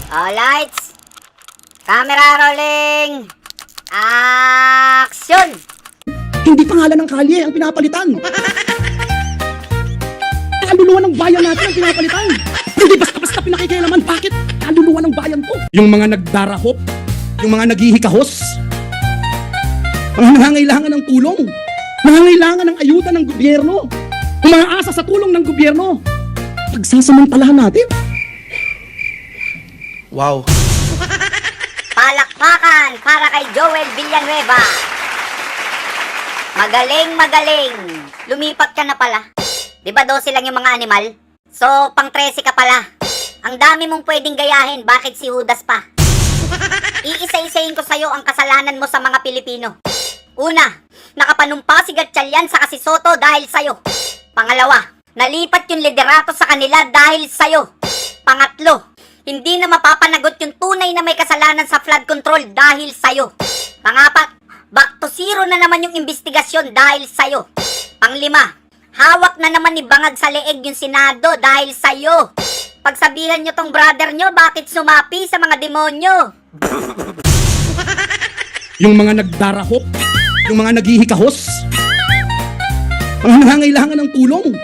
All lights. Camera rolling. Action! Hindi pangalan ng kalye ang pinapalitan. Kaluluwa ng bayan natin ang pinapalitan. Hindi basta-basta pinakikialaman. Bakit? Kaluluwa ng bayan ko. Yung mga nagdarahop, yung mga naghihikahos, mga nangangailangan ng tulong, nangangailangan ng ayuda ng gobyerno, umaasa sa tulong ng gobyerno, pagsasamantalahan natin. Wow. Palakpakan para kay Joel Villanueva. Magaling. Lumipat ka na pala. Di ba 12 lang yung mga animal? So, pang 13 ka pala. Ang dami mong pwedeng gayahin, bakit si Judas pa? Iisa-isahin ko sa'yo ang kasalanan mo sa mga Pilipino. Una, nakapanumpa si Gatchalian sa Kasisoto dahil sa'yo. Pangalawa, nalipat yung liderato sa kanila dahil sa'yo. Pangatlo, hindi na mapapanagot yung tunay na may kasalanan sa flood control dahil sa'yo. Pangapat, back to zero na naman yung investigasyon dahil sa'yo. Panglima, hawak na naman ni Bangag sa leeg yung Senado dahil sa'yo. Pagsabihan nyo tong brother nyo, bakit sumapi sa mga demonyo? Yung mga nagdarahop, yung mga naghihikahos, mga nangangailangan ng tulong,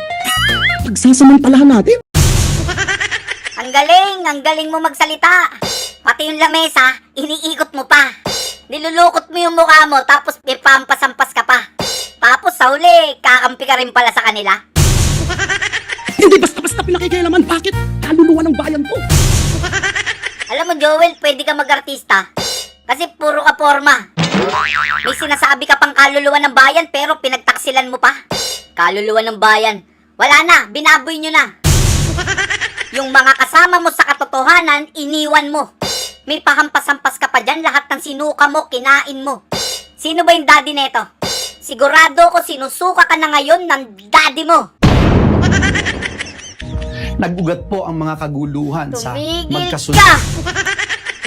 pagsasamantalahan natin. Ang galing mo magsalita. Pati yung lamesa, iniikot mo pa. Nilulukot mo yung mukha mo, tapos ipampas-ampas ka pa. Tapos sa huli, kakampi ka rin pala sa kanila. Hindi basta-basta pinakikialaman. Bakit? Kaluluwa ng bayan ko. Alam mo Joel, pwede ka mag-artista. Kasi puro ka forma. May sinasabi ka pang kaluluwa ng bayan, pero pinagtaksilan mo pa. Kaluluwa ng bayan. Wala na, binaboy nyo na. Yung mga kasama mo sa katotohanan, iniwan mo. May pahampas-hampas ka pa dyan, lahat ng sinuka mo, kinain mo. Sino ba yung daddy neto? Sigurado ko sinusuka ka na ngayon ng daddy mo. Nag-ugat po ang mga kaguluhan sa Tumigil magkasunod. ka!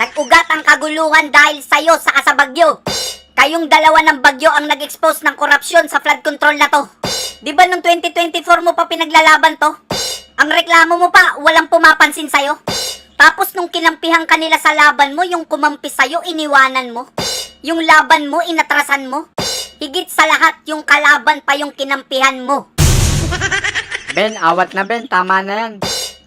Nag-ugat ang kaguluhan dahil sa'yo saka sa bagyo. Kayong dalawa ng bagyo ang nag-expose ng korupsyon sa flood control na to. Di ba noong 2024 mo pa pinaglalaban to? Ang reklamo mo pa, walang pumapansin sa'yo. Tapos nung kinampihan ka nila sa laban mo, yung kumampi sa'yo, iniwanan mo. Yung laban mo, inatrasan mo. Higit sa lahat, yung kalaban pa yung kinampihan mo. Ben, awat na Ben, tama na yan.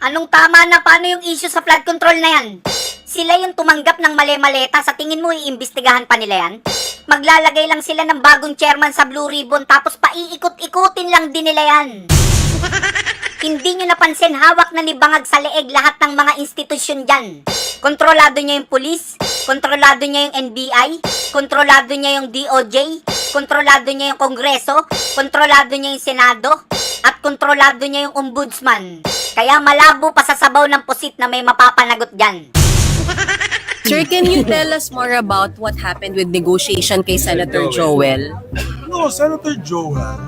Anong tama na? Paano yung issue sa flood control na yan? Sila yung tumanggap ng mali-maleta, sa tingin mo iimbestigahan pa nila yan? Maglalagay lang sila ng bagong chairman sa Blue Ribbon, tapos paiikot-ikutin lang din nila yan. Hindi nyo napansin, hawak na ni Bangag sa leeg lahat ng mga institusyon dyan. Kontrolado niya yung pulis, kontrolado niya yung NBI, kontrolado niya yung DOJ, kontrolado niya yung Kongreso, kontrolado niya yung Senado, at kontrolado niya yung Ombudsman. Kaya malabo pa sa sabaw ng pusit na may mapapanagot dyan. Sir, can you tell us more about what happened with negotiation kay Senator Joel? No, Senator Joel,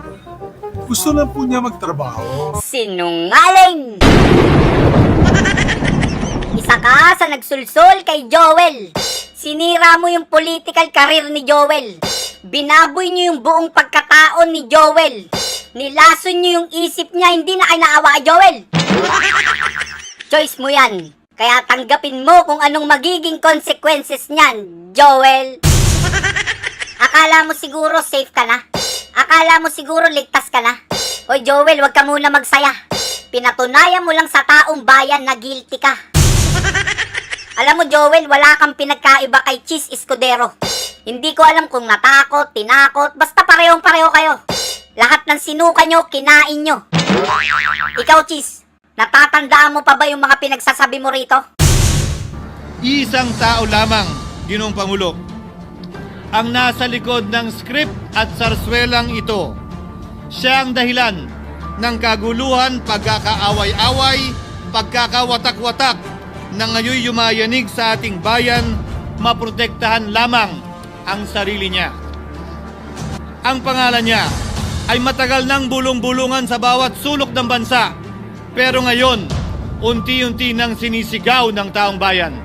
gusto lang po niya magtrabaho. Sinungaling! Isa ka sa nagsulsol kay Joel. Sinira mo yung political career ni Joel. Binaboy niyo yung buong pagkataon ni Joel. Nilason niyo yung isip niya, hindi na kayo naawa kay Joel. Choice mo yan. Kaya tanggapin mo kung anong magiging consequences niyan, Joel. Akala mo siguro safe ka na? Akala mo siguro ligtas ka na? Hoy Joel, wag ka muna magsaya. Pinatunayan mo lang sa taong bayan na guilty ka. Alam mo Joel, wala kang pinagkaiba kay Cheese Escudero. Hindi ko alam kung natakot, tinakot, basta parehong-pareho kayo. Lahat ng sinuka nyo, kinain nyo. Ikaw Cheese, natatandaan mo pa ba yung mga pinagsasabi mo rito? Isang tao lamang, Ginoong Pangulo, ang nasa likod ng script at sarswelang ito. Siya ang dahilan ng kaguluhan, pagkakaaway-away, pagkakawatak-watak na ngayon yumayanig sa ating bayan, maprotektahan lamang ang sarili niya. Ang pangalan niya ay matagal nang bulong-bulungan sa bawat sulok ng bansa, pero ngayon, unti-unti nang sinisigaw ng taong bayan.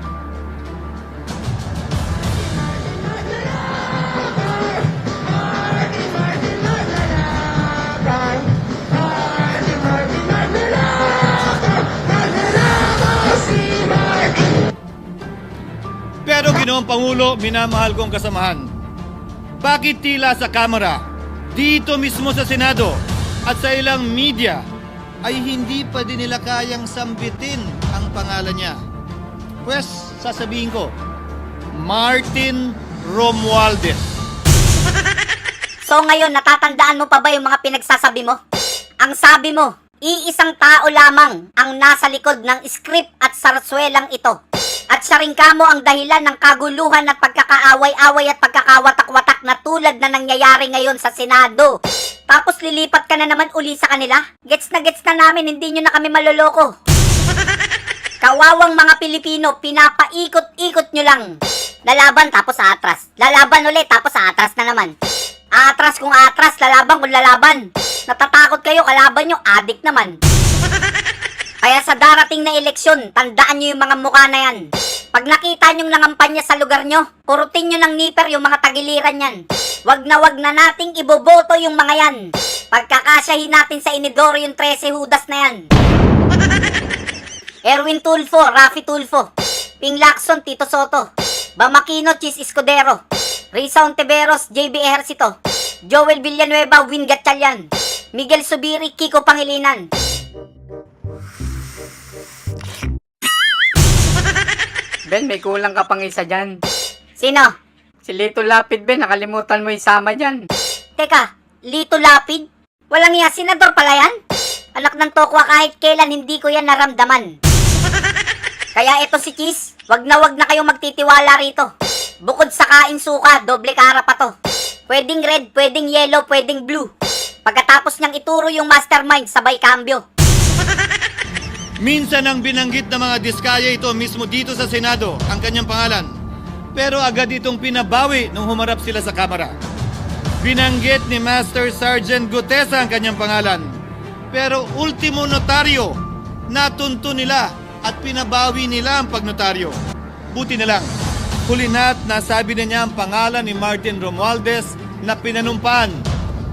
Ginoong Pangulo, minamahal kong kasamahan. Bakit tila sa Kamara, dito mismo sa Senado at sa ilang media ay hindi pa din nila kayang sambitin ang pangalan niya? Pues, sasabihin ko, Martin Romualdez. So ngayon, natatandaan mo pa ba yung mga pinagsasabi mo? Ang sabi mo, iisang tao lamang ang nasa likod ng script at sarswelang ito. At siya rin kamo ang dahilan ng kaguluhan at pagkakaaway-away at pagkakawatak-watak na tulad na nangyayari ngayon sa Senado. Tapos lilipat ka na naman uli sa kanila? Gets na namin, hindi nyo na kami maloloko. Kawawang mga Pilipino, pinapaikot-ikot nyo lang. Lalaban tapos atras. Lalaban ulit tapos atras na naman. Atras kung atras, lalaban kung lalaban. Natatakot kayo, kalaban nyo, adik naman. Kaya sa darating na eleksyon, tandaan nyo yung mga mukha na yan. Pag nakita nyong nangampanya sa lugar nyo, purutin nyo ng niper yung mga tagiliran yan. Wag na nating iboboto yung mga yan. Pagkakasyahin natin sa Inidoro yung 13 Judas na yan. Erwin Tulfo, Rafi Tulfo, Ping Lacson, Tito Soto, Bamakino, Chis Escudero, Risa Ontiveros, JB Ejercito, Joel Villanueva, Win Gatchalian, Miguel Subiri, Kiko Pangilinan. Ben, may kulang ka pang isa dyan. Sino? Si Lito Lapid, Ben, nakalimutan mo isama dyan. Teka, Lito Lapid? Walang iya, senador pala yan? Anak ng tokwa, kahit kailan hindi ko yan naramdaman. Kaya ito si Chis, wag na kayong magtitiwala rito. Bukod sa kain suka, doble kara pa to. Pwedeng red, pwedeng yellow, pwedeng blue. Pagkatapos niyang ituro yung mastermind, sabay kambyo. Minsan ang binanggit ng mga diskaya ito mismo dito sa Senado ang kanyang pangalan. Pero agad itong pinabawi nung humarap sila sa Kamara. Binanggit ni Master Sergeant Gutesa ang kanyang pangalan. Pero ultimo notaryo, natunto nila at pinabawi nila ang pagnotaryo. Buti na lang, huli na't nasabi na niya ang pangalan ni Martin Romualdez na pinanumpaan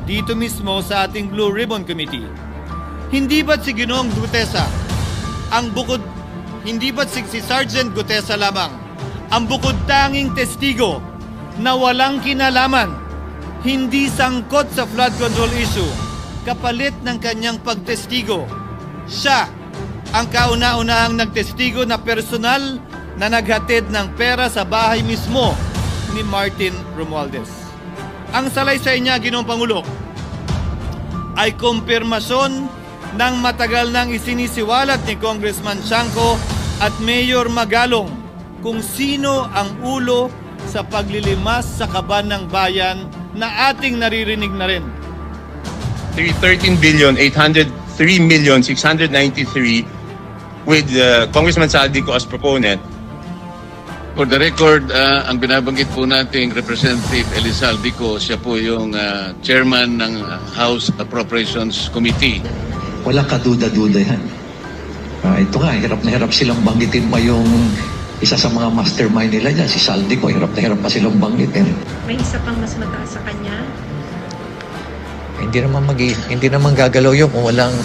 dito mismo sa ating Blue Ribbon Committee. Hindi ba't si Ginoong Gutesa hindi ba't si Sergeant Gutesa lamang ang bukod tanging testigo na walang kinalaman, hindi sangkot sa flood control issue, kapalit ng kanyang pagtestigo? Siya ang kauna-unahang nagtestigo na personal na naghatid ng pera sa bahay mismo ni Martin Romualdez. Ang salaysay niya, Ginoong Pangulo, ay kumpirmasyon ng matagal nang isinisiwalat ni Congressman Chanco at Mayor Magalong kung sino ang ulo sa paglilimas sa kaban ng bayan na ating naririnig na rin. 13,803,693 with Congressman Saldico as proponent. For the record, ang binabanggit po nating Representative Elizaldico, siya po yung chairman ng House Appropriations Committee. Walang kaduda-duda yan. Ito nga, hirap na hirap silang banggitin pa yung isa sa mga mastermind nila dyan, si Saldico, hirap na hirap pa silang banggitin. May isa pang mas mataas sa kanya? Hindi naman gagalaw yun kung walang...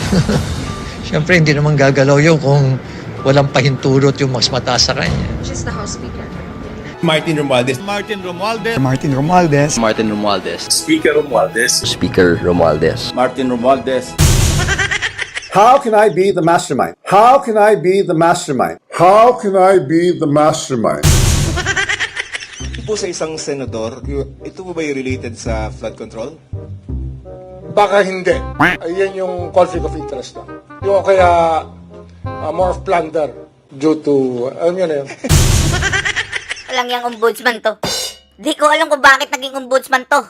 Siyempre, hindi naman gagalaw yun kung walang pahintulot yung mas mataas sa kanya. She's the House Speaker. Martin Romualdez. Martin Romualdez. Martin Romualdez. Martin Romualdez. Speaker Romualdez. Speaker Romualdez. Martin Romualdez. How can I be the mastermind? How can I be the mastermind? How can I be the mastermind? Po sa isang senador, ito po ba yung related sa flood control? Baka hindi. Ayan yung conflict of interest na. Yung kaya more of plunder due to, alam nyo na yun. Walang yung ombudsman to. Di ko alam kung bakit naging ombudsman to.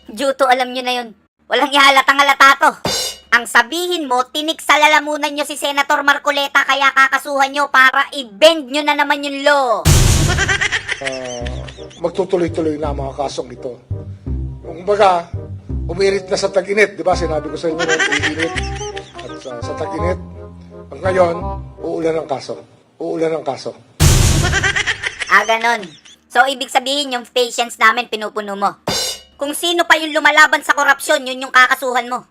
Due to alam nyo na yun. Walang ihalatang halata to. Ang sabihin mo, tinik sa lalamunan nyo si Senator Marcoleta kaya kakasuhan nyo para i-bend nyo na naman yung law. Magtutuloy-tuloy na ang mga kasong ito. Kung baga, umirit na sa tag-init. Di ba sinabi ko sa inyo rin, umirit. At sa tag-init, at ngayon, uulan ang kaso. Uulan ang kaso. Ganon. So, ibig sabihin yung patience namin pinupuno mo. Kung sino pa yung lumalaban sa korupsyon, yun yung kakasuhan mo.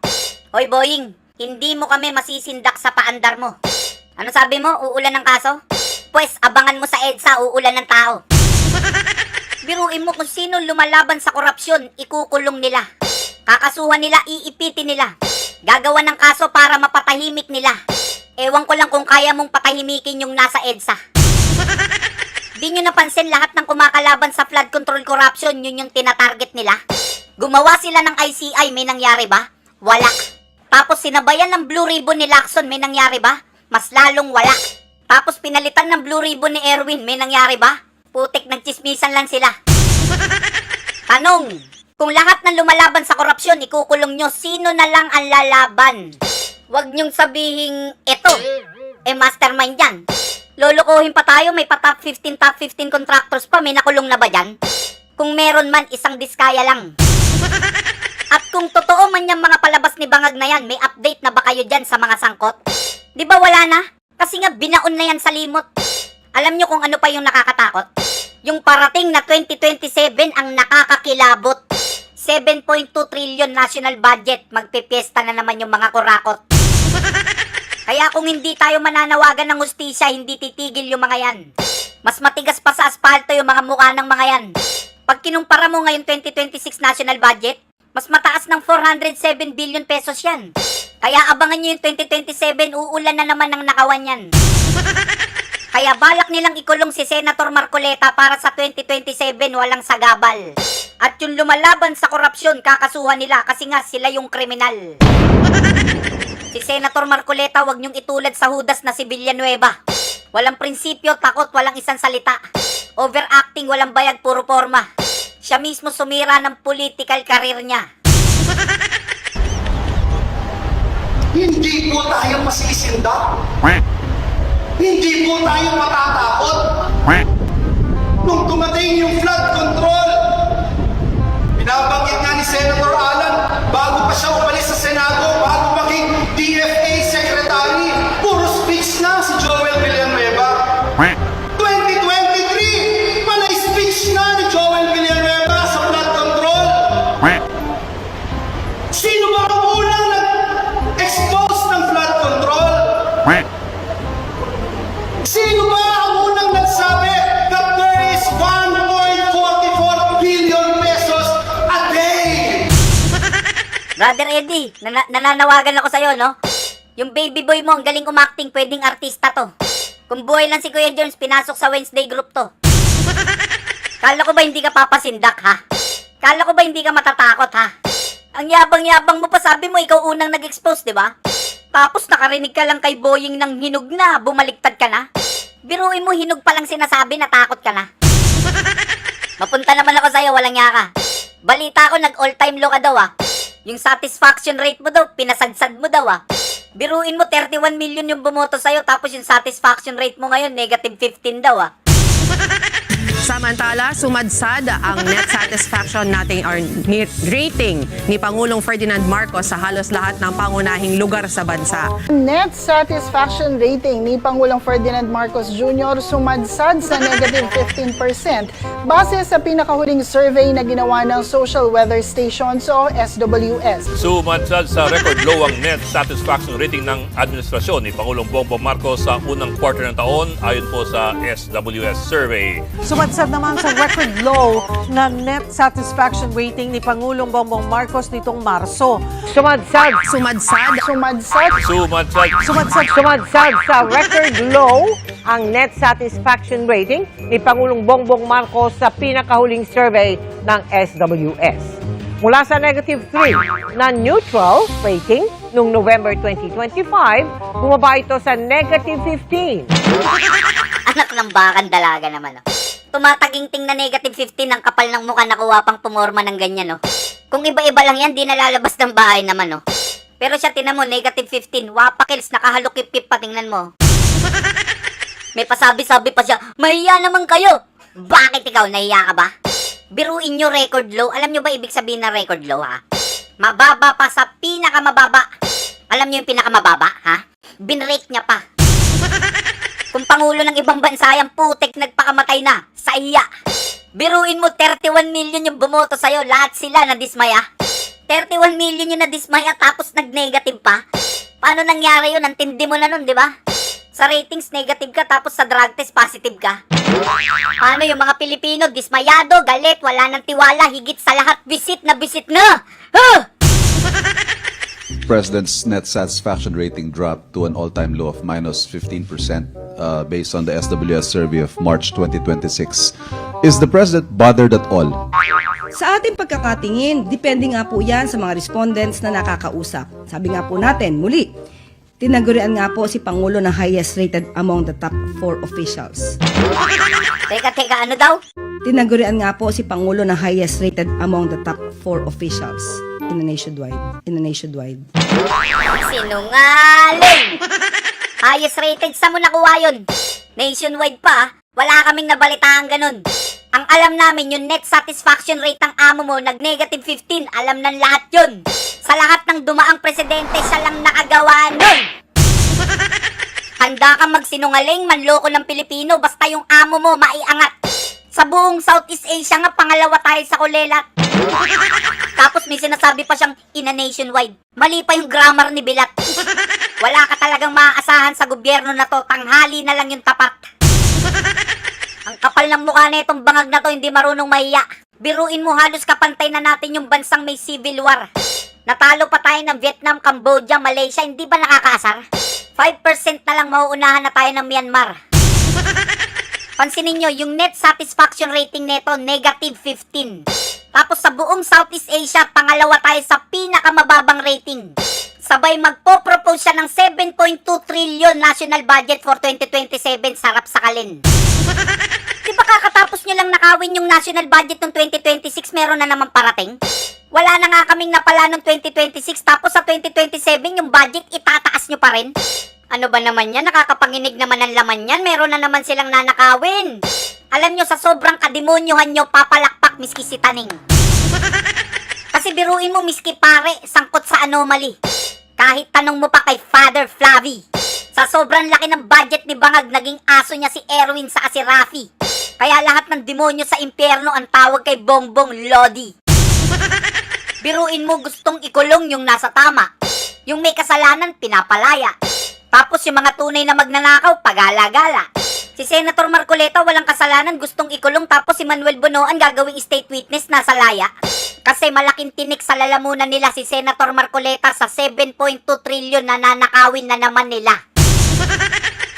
Hoy, Boying, hindi mo kami masisindak sa paandar mo. Ano sabi mo? Uulan ng kaso? Pues, abangan mo sa EDSA, uulan ng tao. Biruin mo kung sino lumalaban sa korupsyon, ikukulong nila. Kakasuhan nila, iipitin nila. Gagawa ng kaso para mapatahimik nila. Ewan ko lang kung kaya mong patahimikin yung nasa EDSA. Di nyo napansin lahat ng kumakalaban sa flood control corruption, yun yung tinatarget nila? Gumawa sila ng ICI, may nangyari ba? Wala. Tapos sinabayan ng Blue Ribbon ni Lacson, may nangyari ba? Mas lalong wala. Tapos pinalitan ng Blue Ribbon ni Erwin, may nangyari ba? Putik, nagchismisan lang sila. Tanong, kung lahat ng lumalaban sa korupsyon, ikukulong nyo, sino na lang ang lalaban? Huwag nyong sabihing, eto, mastermind yan. Lolokohin pa tayo, may pa top 15 contractors pa, may nakulong na ba dyan? Kung meron man, isang diskaya lang. At kung totoo man yung mga palabas ni Bangag na yan, may update na ba kayo dyan sa mga sangkot? Di ba wala na? Kasi nga binaon na yan sa limot. Alam nyo kung ano pa yung nakakatakot? Yung parating na 2027 ang nakakakilabot. 7.2 trillion national budget. Magpipiesta na naman yung mga kurakot. Kaya kung hindi tayo mananawagan ng hustisya, hindi titigil yung mga yan. Mas matigas pa sa asfalto yung mga mukha ng mga yan. Pag kinumpara mo ngayon 2026 national budget, mas mataas ng 407 billion pesos yan. Kaya abangan nyo yung 2027, uulan na naman ng nakawan yan. Kaya balak nilang ikulong si Senator Marcoleta para sa 2027 walang sagabal. At yung lumalaban sa korupsyon, kakasuhan nila kasi nga sila yung kriminal. Si Senator Marcoleta, wag niyong itulad sa hudas na si Villanueva. Walang prinsipyo, takot, walang isang salita. Overacting, walang bayag, puro forma. Siya mismo sumira ng political career niya. Hindi po tayo masisisindak. Hindi po tayo matatakot. Nung dumating yung flood control, binabanggit nga ni Senator Alan, bago pa siya umalis sa Senado, bago maging DFA Secretary, puro speech na si Joel Villanueva. 2023, panay speech na ni Joel Villanueva sa flood control. Sino ba ang unang nag-expose ng flood control? Sino ba ang unang nagsabi that there is 1.44 billion pesos a day? Brother Eddie, nananawagan ako sa'yo, no? Yung baby boy mo, ang galing umakting, pwedeng artista to. Kung buhay lang si Kuya Jones, pinasok sa Wednesday group to. Kala ko ba hindi ka papasindak, ha? Kala ko ba hindi ka matatakot, ha? Ang yabang-yabang mo pa, sabi mo, ikaw unang nag-expose, di ba? Tapos nakarinig ka lang kay Boying ng hinog na, bumaliktad ka na. Biruin mo, hinog pa lang sinasabi, natakot ka na. Mapunta naman ako sa'yo, walang yaka. Balita ko, nag-all-time low ka daw, ah. Yung satisfaction rate mo daw, pinasadsad mo daw, ah. Biruin mo, 31 million yung bumoto sa'yo, tapos yung satisfaction rate mo ngayon, negative 15 daw, ah. Samantala, sumadsad ang net satisfaction nating or net rating ni Pangulong Ferdinand Marcos sa halos lahat ng pangunahing lugar sa bansa. Net satisfaction rating ni Pangulong Ferdinand Marcos Jr. sumadsad sa negative 15% base sa pinakahuling survey na ginawa ng Social Weather Stations o SWS. Sumadsad sa record low ang net satisfaction rating ng administrasyon ni Pangulong Bongbong Marcos sa unang quarter ng taon ayon po sa SWS survey. Sumadsad naman sa record low na net satisfaction rating ni Pangulong Bongbong Marcos nitong Marso. Sumadsad sa record low ang net satisfaction rating ni Pangulong Bongbong Marcos sa pinakahuling survey ng SWS. Mula sa negative 3 na neutral rating noong November 2025, bumaba ito sa negative 15. Anak ng bakang dalaga naman, oh. Tumataginting na negative 15 ang kapal ng mukha, nakuha pang pumorma ng ganyan, oh. Kung iba-iba lang yan, di nalalabas ng bahay naman, oh. Pero siya, tinan mo, negative 15, wapakils, nakahalukip-kip pa, tingnan mo. May pasabi-sabi pa siya, mahiya naman kayo. Bakit ikaw, nahiya ka ba? Biruin nyo record low. Alam nyo ba ibig sabihin ng record low, ha? Mababa pa sa pinakamababa. Alam nyo yung pinakamababa, ha? Binrake niya pa. Kung pangulo ng ibang bansa yan, putek, nagpakamatay na. Sa iya. Biruin mo, 31 million yung bumoto sa'yo. Lahat sila nadismaya. 31 million yung nadismaya tapos nag-negative pa. Paano nangyari yun? Antindi mo na nun, di ba? Sa ratings, negative ka, tapos sa drug test, positive ka. Paano yung mga Pilipino, dismayado, galit, wala nang tiwala, higit sa lahat, visit na! President's net satisfaction rating dropped to an all-time low of minus 15% based on the SWS survey of March 2026. Is the President bothered at all? Sa ating pagkakatingin, depende nga po yan sa mga respondents na nakakausap. Sabi nga po natin, muli, tinagurian nga po si Pangulo na highest rated among the top 4 officials. Teka, ano daw? Tinagurian nga po si Pangulo na highest rated among the top 4 officials in the nationwide. Sinungaling! Highest rated, sa mo nakuha yun? Nationwide pa, wala kaming nabalitaan ganun. Ang alam namin, yung net satisfaction rate ng amo mo, nag-negative 15, alam ng lahat yun. Sa lahat ng dumaang presidente, siya lang nakagawa nun. Handa kang magsinungaling, manloko ng Pilipino, basta yung amo mo maiangat. Sa buong Southeast Asia nga, pangalawa tayo sa kulelat. Tapos may sinasabi pa siyang ina-nationwide. Mali pa yung grammar ni Bilat. Wala ka talagang maaasahan sa gobyerno na to, tanghali na lang yung tapat. Ang kapal ng mukha na itong bangag na to, hindi marunong mahiya. Biruin mo, halos kapantay na natin yung bansang may civil war. Natalo pa tayo ng Vietnam, Cambodia, Malaysia, hindi ba nakakaasar? 5% na lang mauunahan na tayo ng Myanmar. Pansinin nyo, yung net satisfaction rating neto, negative 15. Tapos sa buong Southeast Asia, pangalawa tayo sa pinakamababang rating. Sabay magpo-propose siya ng 7.2 trillion national budget for 2027, sarap sakalin. Di ba kakatapos nyo lang nakawin yung national budget ng 2026, meron na naman parating? Wala na nga kaming napala ng 2026, tapos sa 2027 yung budget itataas nyo pa rin? Ano ba naman yan? Nakakapanginig naman ang laman yan. Meron na naman silang nanakawin. Alam nyo, sa sobrang kademonyuhan nyo, papalakpak miski si Taning. Kasi biruin mo, miski pare, sangkot sa anomaly. Kahit tanong mo pa kay Father Flavi. Sa sobrang laki ng budget ni Bangag, naging aso niya si Erwin sa si Rafi. Kaya lahat ng demonyo sa impyerno ang tawag kay Bongbong Lodi. Biruin mo, gustong ikulong yung nasa tama. Yung may kasalanan, pinapalaya. Tapos yung mga tunay na magnanakaw, pagala-gala. Si Senator Marcoleta walang kasalanan, gustong ikulong, tapos si Manuel Bonoan gagawing state witness, nasa laya. Kasi malaking tinik sa lalamunan nila si Senator Marcoleta sa 7.2 trillion na nanakawin na naman nila.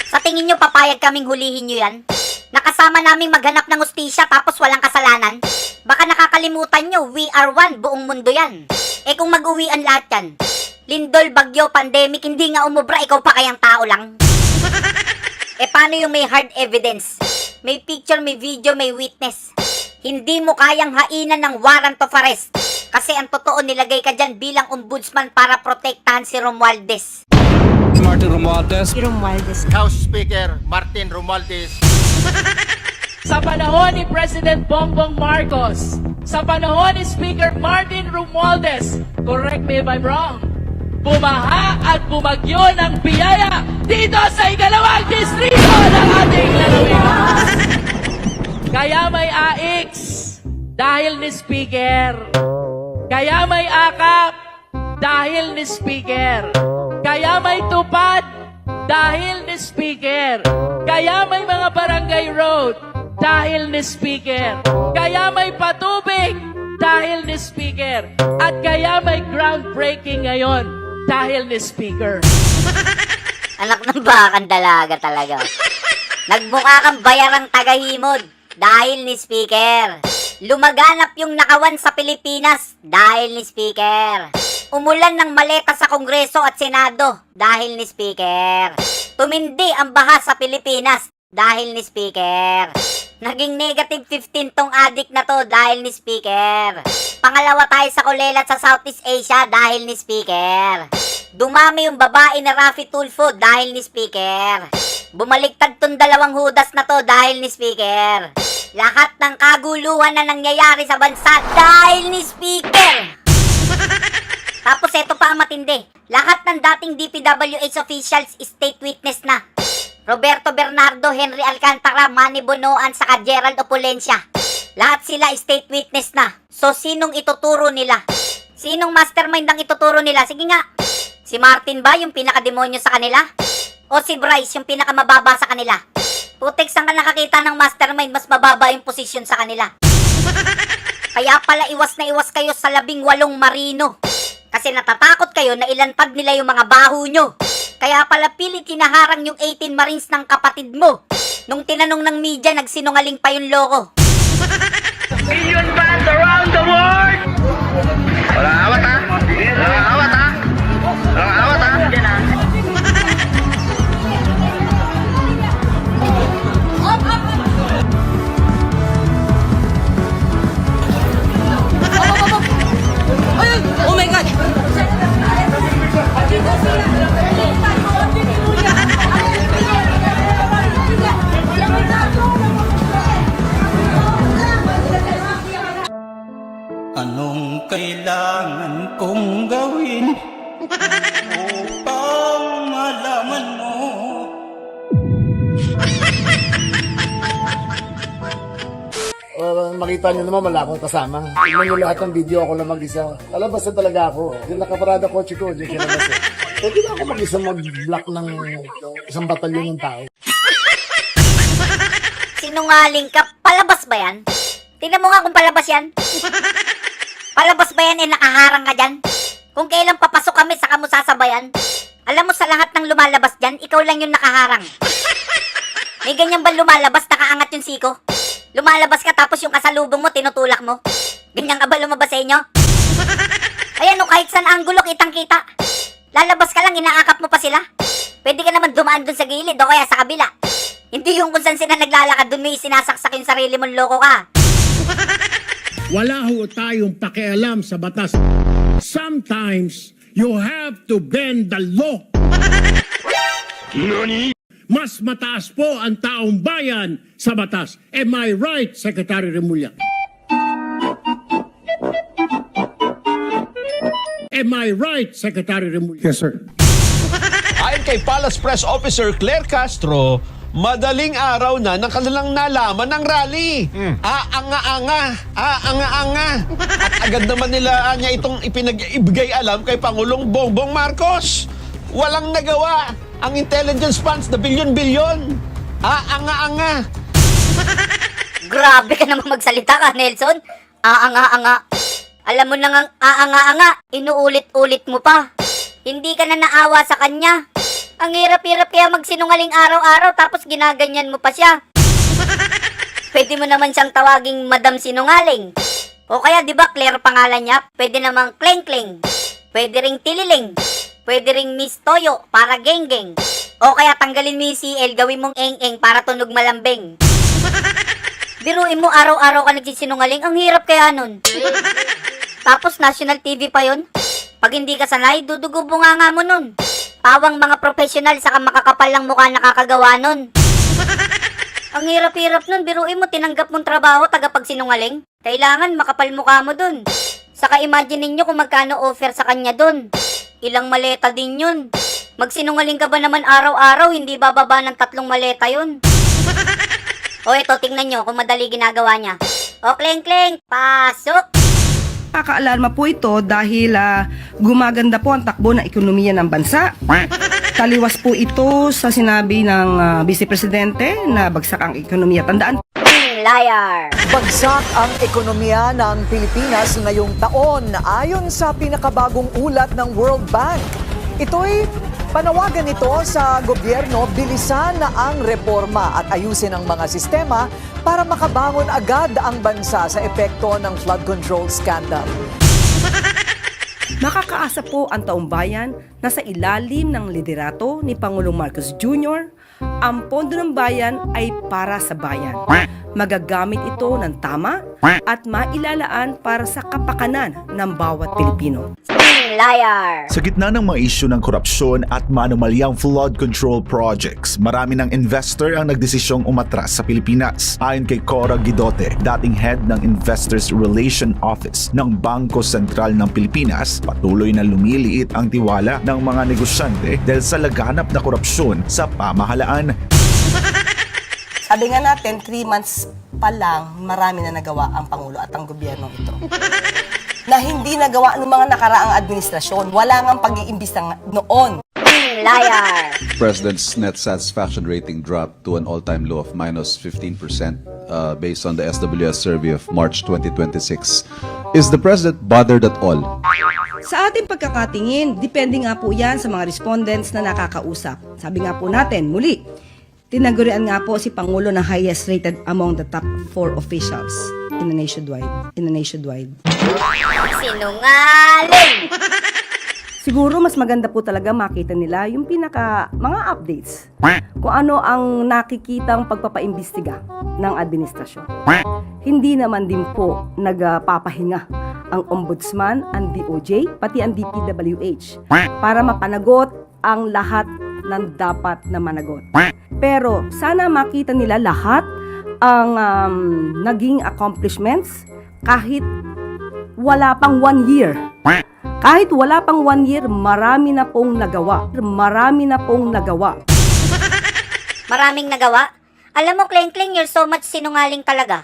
Sa tingin nyo, papayag kaming hulihin nyo yan? Nakasama naming maghanap ng hustisya tapos walang kasalanan? Baka nakakalimutan nyo, we are one, buong mundo yan. Eh kung mag-uwian lahat yan, lindol, bagyo, pandemic, hindi nga umubra, ikaw pa kayang tao lang. Eh paano yung may hard evidence? May picture, may video, may witness. Hindi mo kayang hainan ng warrant of arrest. Kasi ang totoo, nilagay ka dyan bilang ombudsman para protektahan si Romualdez. Martin Romualdez. House Speaker Martin Romualdez. Sa panahon ni President Bongbong Marcos, sa panahon ni Speaker Martin Romualdez, correct me if I'm wrong, bumaha at bumagyo ng biyaya dito sa ikalawang distrito ng ating lalawigan. Kaya may AX dahil ni Speaker. Kaya may akap dahil ni Speaker. Kaya may tupad dahil ni Speaker. Kaya may mga barangay road dahil ni Speaker. Kaya may patubig dahil ni Speaker. At kaya may groundbreaking ngayon dahil ni Speaker. Anak ng bakang dalaga talaga. Nagmukha kang bayarang tagahimod dahil ni Speaker. Lumaganap yung nakawan sa Pilipinas dahil ni Speaker. Umulan ng maleta sa Kongreso at Senado dahil ni Speaker. Tumindi ang baha sa Pilipinas dahil ni Speaker. Naging negative 15 tong adik na to dahil ni Speaker. Pangalawa tayo sa kulelat sa Southeast Asia dahil ni Speaker. Dumami yung babae na Rafi Tulfo dahil ni Speaker. Bumaliktad tong dalawang hudas na to dahil ni Speaker. Lahat ng kaguluhan na nangyayari sa bansa dahil ni Speaker. Tapos eto pa ang matindi. Lahat ng dating DPWH officials state witness na. Roberto Bernardo, Henry Alcantara, Manny Bonoan, saka Gerald Opulencia. Lahat sila state witness na. So sinong ituturo nila? Sinong mastermind ang ituturo nila? Sige nga. Si Martin ba yung pinakademonyo sa kanila? O si Bryce, yung pinakamababa sa kanila? Putik, saan ka nakakita ng mastermind mas mababa yung posisyon sa kanila? Kaya pala iwas na iwas kayo sa 18 marino. Kasi natatakot kayo na ilantad nila yung mga baho nyo. Kaya pala pilit hinaharang yung 18 Marines ng kapatid mo. Nung tinanong ng media, nagsinungaling pa yung loko. Million fans around the world! Walang awat ha? Walang awat ha? Walang awat ha? Oh my God! Anong kailangan kong gawin upang malaman mo? Makita nyo naman, wala akong kasama. Tignan nyo lahat ng video, ako lang mag-isa. Lalabas na talaga ako. Yung nakaparada kotse ko, yung kinabas eh. Pwede na ako mag-isa mag-block ng isang batalyon ng tao. Sinungaling ka, palabas ba yan? Tingnan mo nga kung palabas yan. Palabas ba yan nakaharang ka dyan? Kung kailan papasok kami, saka mo sasabayan. Alam mo sa lahat ng lumalabas dyan, ikaw lang yung nakaharang. May ganyan ba lumalabas, nakaangat yung siko? Lumalabas ka tapos yung kasalubong mo, tinutulak mo. Ganyan ka ba lumabas sa inyo? Ayan o, kahit saan anggulo, kitang-kita. Lalabas ka lang, inaakap mo pa sila. Pwede ka naman dumaan dun sa gilid o kaya sa kabila. Hindi yung kung saan sila naglalakad, dun may sinasaksak yung sarili mong loko ka. Wala ho tayong pakialam sa batas. Sometimes, you have to bend the law. Nani? Mas mataas po ang taong bayan sa batas. Am I right, Secretary Remulla? Am I right, Secretary Remulla? Yes, sir. Ayon kay Palace Press Officer Claire Castro, madaling araw na ng kanilang nalaman ng rally. Aanga-anga. At agad naman nila niya itong ibigay alam kay Pangulong Bongbong Marcos. Walang nagawa ang intelligence funds na bilyon-bilyon. Aanga-anga. Grabe ka naman magsalita ka, Nelson. Aanga-anga. Alam mo na nga, aanga-anga, inuulit-ulit mo pa. Hindi ka na naawa sa kanya. Ang hirap-hirap kaya magsinungaling araw-araw tapos ginaganyan mo pa siya. Pwede mo naman siyang tawaging Madam Sinungaling. O kaya di ba Claire pangalan niya? Pwede namang Kleng-Kleng. Pwede ring Tililing. Pwede ring Miss Toyo para geng-geng. O kaya tanggalin mo yung CL, gawin mong eng-eng para tunog malambing. Biruin mo araw-araw ka nagsisinungaling, ang hirap kaya nun. Tapos national TV pa yon. Pag hindi ka sanay, dudugo bunganga mo nun. Pawang mga profesional saka makakapal lang mukha nakakagawa nun. Ang hirap-hirap nun, biruin mo tinanggap mong trabaho tagapagsinungaling. Kailangan makapal mukha mo dun. Saka imagine ninyo kung magkano offer sa kanya dun. Ilang maleta din yun. Magsinungaling ka ba naman araw-araw, hindi bababa ng 3 maleta yun. O ito, tingnan nyo kung madali ginagawa niya. O kleng-kleng, pasok! Nakakaalarma po ito dahil gumaganda po ang takbo ng ekonomiya ng bansa. Taliwas po ito sa sinabi ng Vice Presidente na bagsak ang ekonomiya. Tandaan, liar! Bagsak ang ekonomiya ng Pilipinas ngayong taon ayon sa pinakabagong ulat ng World Bank. Ito'y panawagan nito sa gobyerno bilisan na ang reforma at ayusin ang mga sistema para makabangon agad ang bansa sa epekto ng flood control scandal. makakaasa po ang taong bayan na sa ilalim ng liderato ni Pangulong Marcos Jr., ang pondo ng bayan ay para sa bayan. Magagamit ito ng tama at mailalaan para sa kapakanan ng bawat Pilipino. Liar! Sa gitna ng mga isyu ng korupsyon at manumalyang flood control projects, marami ng investor ang nagdesisyong umatras sa Pilipinas. Ayon kay Cora Guidote, dating head ng Investors Relation Office ng Bangko Sentral ng Pilipinas, patuloy na lumiliit ang tiwala ng mga negosyante dahil sa laganap na korupsyon sa pamahalaan. Sabi nga natin, 3 months pa lang, marami na nagawa ang Pangulo at ang gobyerno ito. Na hindi nagawa ng mga nakaraang administrasyon. Wala ngang pag-iimbis noon. Sinungaling, liar. President's net satisfaction rating dropped to an all-time low of minus 15% based on the SWS survey of March 2026. Is the President bothered at all? Sa ating pagkakatingin, depende nga po yan sa mga respondents na nakakausap. Sabi nga po natin, muli, tinagurian nga po si Pangulo na highest rated among the top 4 officials in the nationwide. Sinungaling! Siguro mas maganda po talaga makita nila yung mga updates. Kung ano ang nakikitang pagpapaimbestiga ng administrasyon. Hindi naman din po nagpapahinga ang Ombudsman, ang DOJ, pati ang DPWH para mapanagot ang lahat ng dapat na managot. Pero sana makita nila lahat ang naging accomplishments kahit wala pang 1 year. Kahit wala pang 1 year, marami na pong nagawa. Maraming nagawa? Alam mo, Kleng-Kleng, you're so much sinungaling talaga.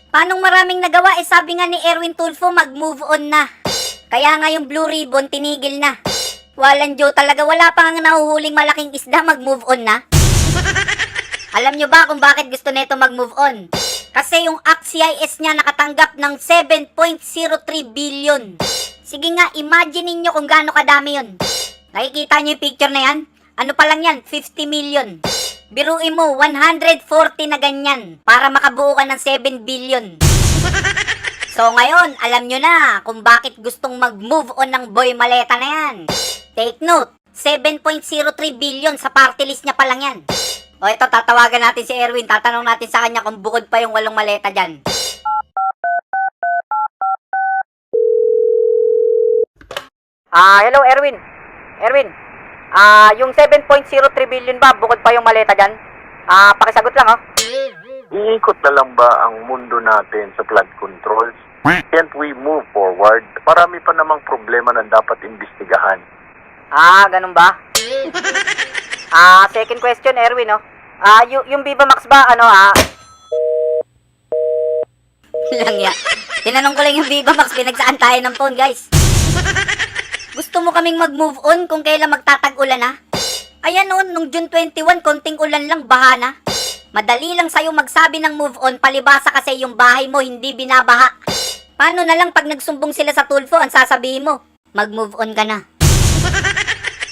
Paanong maraming nagawa? Eh sabi nga ni Erwin Tulfo, mag-move on na. Kaya nga yung Blue Ribbon, tinigil na. Walang Joe talaga, wala pa nga nahuhuling malaking isda, mag-move on na. Alam nyo ba kung bakit gusto nito mag-move on? Kasi yung ACT-CIS niya nakatanggap ng 7.03 billion. Sige nga, imagine niyo kung gaano kadami yun. Nakikita niyo yung picture na yan? Ano pa lang yan? 50 million. Biruin mo, 140 na ganyan para makabuo ka ng 7 billion. So ngayon, alam nyo na kung bakit gustong mag-move on ng Boy Maleta na yan. Take note, 7.03 billion sa party list niya pa lang yan. O ito, tatawagan natin si Erwin. Tatanong natin sa kanya kung bukod pa yung 8 maleta dyan. Hello Erwin. Yung 7.03 billion ba, bukod pa yung maleta dyan? Pakisagot lang, oh. Iikot na lang ba ang mundo natin sa flood controls? Can't we move forward? Marami pa namang problema na dapat imbestigahan. Ganun ba? Second question, Erwin, oh. Yung Viva Max ba, lang ya. Tinanong ko lang yung Viva Max, pinagsaan tayo ng phone, guys. Gusto mo kaming mag-move on kung kailan magtatag-ulan na? Ayan noon, nung June 21, konting ulan lang, baha na. Madali lang sa'yo magsabi ng move on, palibasa kasi yung bahay mo hindi binabaha. Paano na lang pag nagsumbong sila sa Tulfo, ang sasabihin mo? Mag-move on ka na.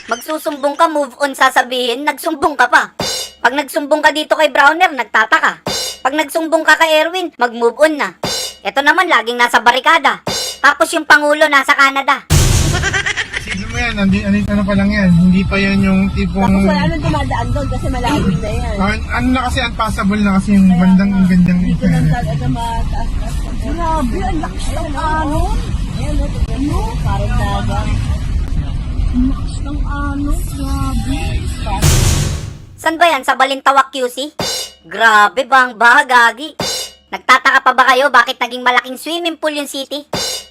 Magsusumbong ka, move on sasabihin, nagsumbong ka pa. Pag nagsumbong ka dito kay Browner, nagtataka. Pag nagsumbong ka kay Erwin, mag-move on na. Ito naman, laging nasa barikada. Tapos yung Pangulo nasa Canada. Sige mo yan, ano pa lang yan, hindi pa yan yung tipong... Tapos wala nang dumadaan doon kasi malalim na yan. Ano na kasi, unpassable na kasi yung bandang ang gandang dito lang talaga mataas. Grabe, ang lakas ng ano. Ayan, tignan mo, parang dagang. Ang lakas ng ano, grabe. San ba yan? Sa Balintawak QC? Grabe bang bagagi. Nagtataka pa ba kayo bakit naging malaking swimming pool yung city?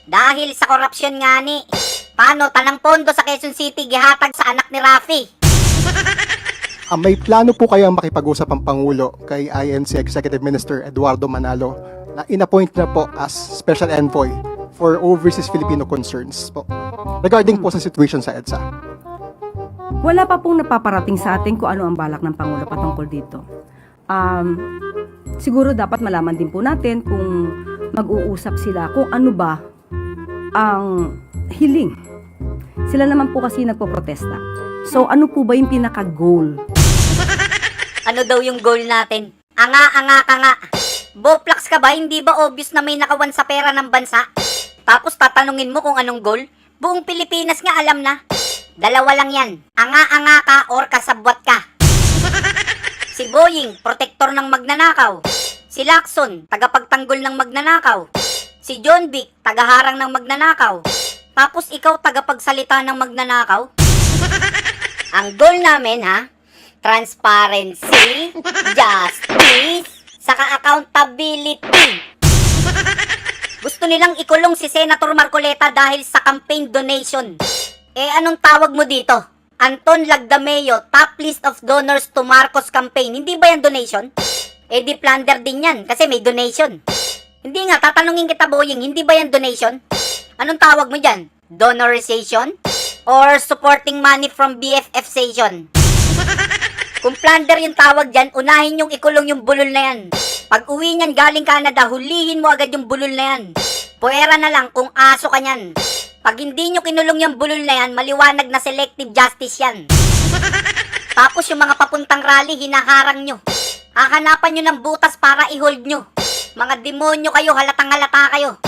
Dahil sa korupsyon nga ni. Paano tanang pondo sa Quezon City gihatag sa anak ni Rafi? May plano po kayang makipag-usap ang Pangulo kay INC Executive Minister Eduardo Manalo na inappoint na po as Special Envoy for Overseas Filipino Concerns po. Regarding po sa situation sa EDSA. Wala pa pong napaparating sa atin kung ano ang balak ng Pangulo patungkol dito. Siguro dapat malaman din po natin kung mag-uusap sila kung ano ba ang hiling. Sila naman po kasi nagpo-protesta. So ano po ba yung pinaka-goal? Ano daw yung goal natin? Anga ka nga. Boplax ka ba? Hindi ba obvious na may nakawan sa pera ng bansa? Tapos tatanungin mo kung anong goal? Buong Pilipinas nga alam na. Dalawa lang yan. Anga ka or kasabwat ka. Si Boying, protektor ng magnanakaw. Si Lacson, tagapagtanggol ng magnanakaw. Si John Vic, tagaharang ng magnanakaw. Tapos ikaw, tagapagsalita ng magnanakaw. Ang goal namin, transparency, justice, saka accountability. Gusto nilang ikulong si Senator Marcoleta dahil sa campaign donation. Anong tawag mo dito? Anton Lagdameo, top list of donors to Marcos campaign. Hindi ba yan donation? Di plunder din yan kasi may donation. Hindi nga, tatanungin kita, Boying, hindi ba yan donation? Anong tawag mo dyan? Donorization? or supporting money from BFF station. Kung plunder yung tawag dyan, unahin yung ikulong yung bulol na yan. Pag uwi niyan galing Canada, hulihin mo agad yung bulol na yan. Puwera na lang kung aso ka niyan. Pag hindi nyo kinulong yung bulol na yan, maliwanag na selective justice yan. Tapos yung mga papuntang rally, hinaharang nyo. Hahanapan nyo ng butas para i-hold nyo. Mga demonyo kayo, halatang halata kayo.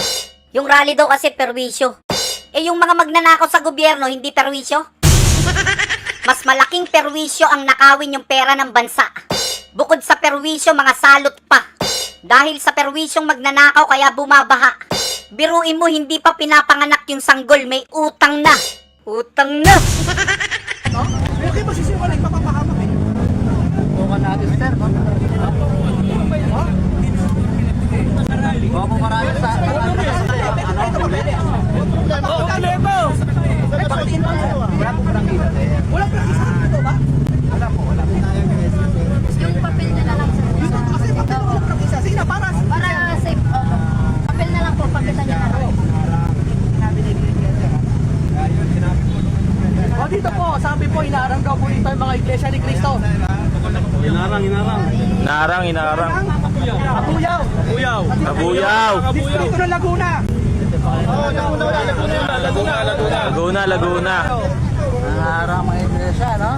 Yung rally daw kasi perwisyo. Eh yung mga magnanakaw sa gobyerno, hindi perwisyo? Mas malaking perwisyo ang nakawin yung pera ng bansa. Bukod sa perwisyo, mga salot pa. Dahil sa perwisyong magnanakaw kaya bumabaha. Biruin mo, hindi pa pinapanganak yung sanggol, may utang na. Utang na. Okay ba sisiyo ka nagpapahamak eh? Bukan natin, sir. Baka marami sa walang prangkisa dito ba? Wala po. Yung papel na lang sir. Kasi bakit walang prangkisa? Sige na, para safe. Papel na lang po, papitan niya na lang. O dito po, sabi po, inaarang daw po dito yung mga iglesia ni Cristo. Inarang. Abuyaw. Distrito ng Laguna. Laguna. Inaarang mga iglesia, no?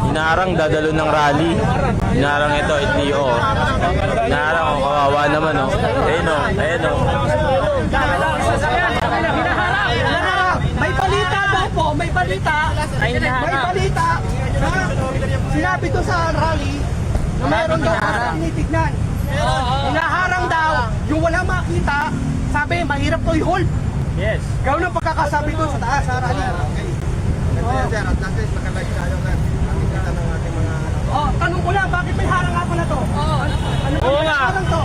Inaarang dadalo ng rally. Inaarang ito, itniyo. Inaarang, kawawa naman, oh. Ayun, oh. May balita daw po, may balita na sinabi to sa rally na meron daw tinitignan. Hinaharang daw, yung wala makita, sabi, mahirap to i-hold. Yes. Gawin ang pagkakasabi to sa taas, sa rally. Tanong ko lang, bakit may harang ako na to? Oo nga. Harang to?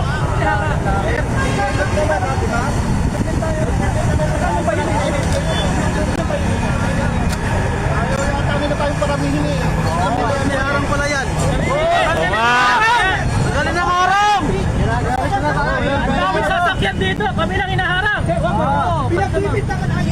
Harang pala yan. Oo nga. Magaling ng harang! Ang daming sasakyan dito, kami lang hinaharang. Pinagbibintangan ang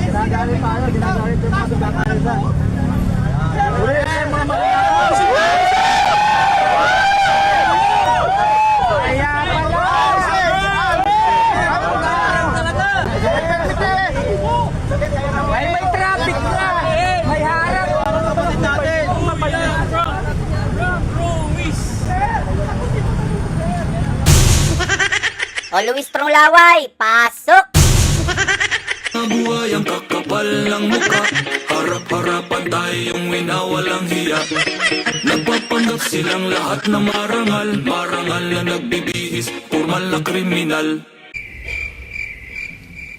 may traffic na! May harang! Kapatid natin! O Luis Trong Laway, pasok! Buhay ang kakapal ng mukha, harap-harapan tayong winawalang hiya. Nagpapanggap silang lahat na marangal na nagbibihis, formal na kriminal.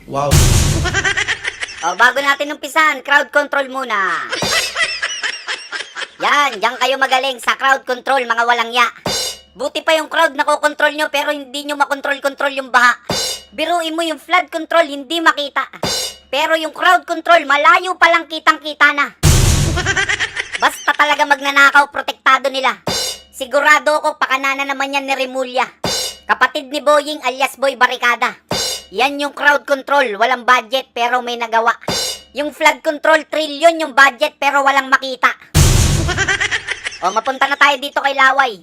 Wow! O bago natin umpisan, crowd control muna. Yan, diyan kayo magaling sa crowd control, mga walang ya. Buti pa yung crowd na kokontrol nyo pero hindi nyo makontrol-control yung baha. Biruin mo yung flood control, hindi makita. Pero yung crowd control, malayo palang kitang-kita na. Basta talaga magnanakaw, protektado nila. Sigurado ko, pakanana naman yan ni Remulla. Kapatid ni Boying alias Boy Barricada. Yan yung crowd control, walang budget pero may nagawa. Yung flood control, trillion yung budget pero walang makita. O, mapunta na tayo dito kay Laway.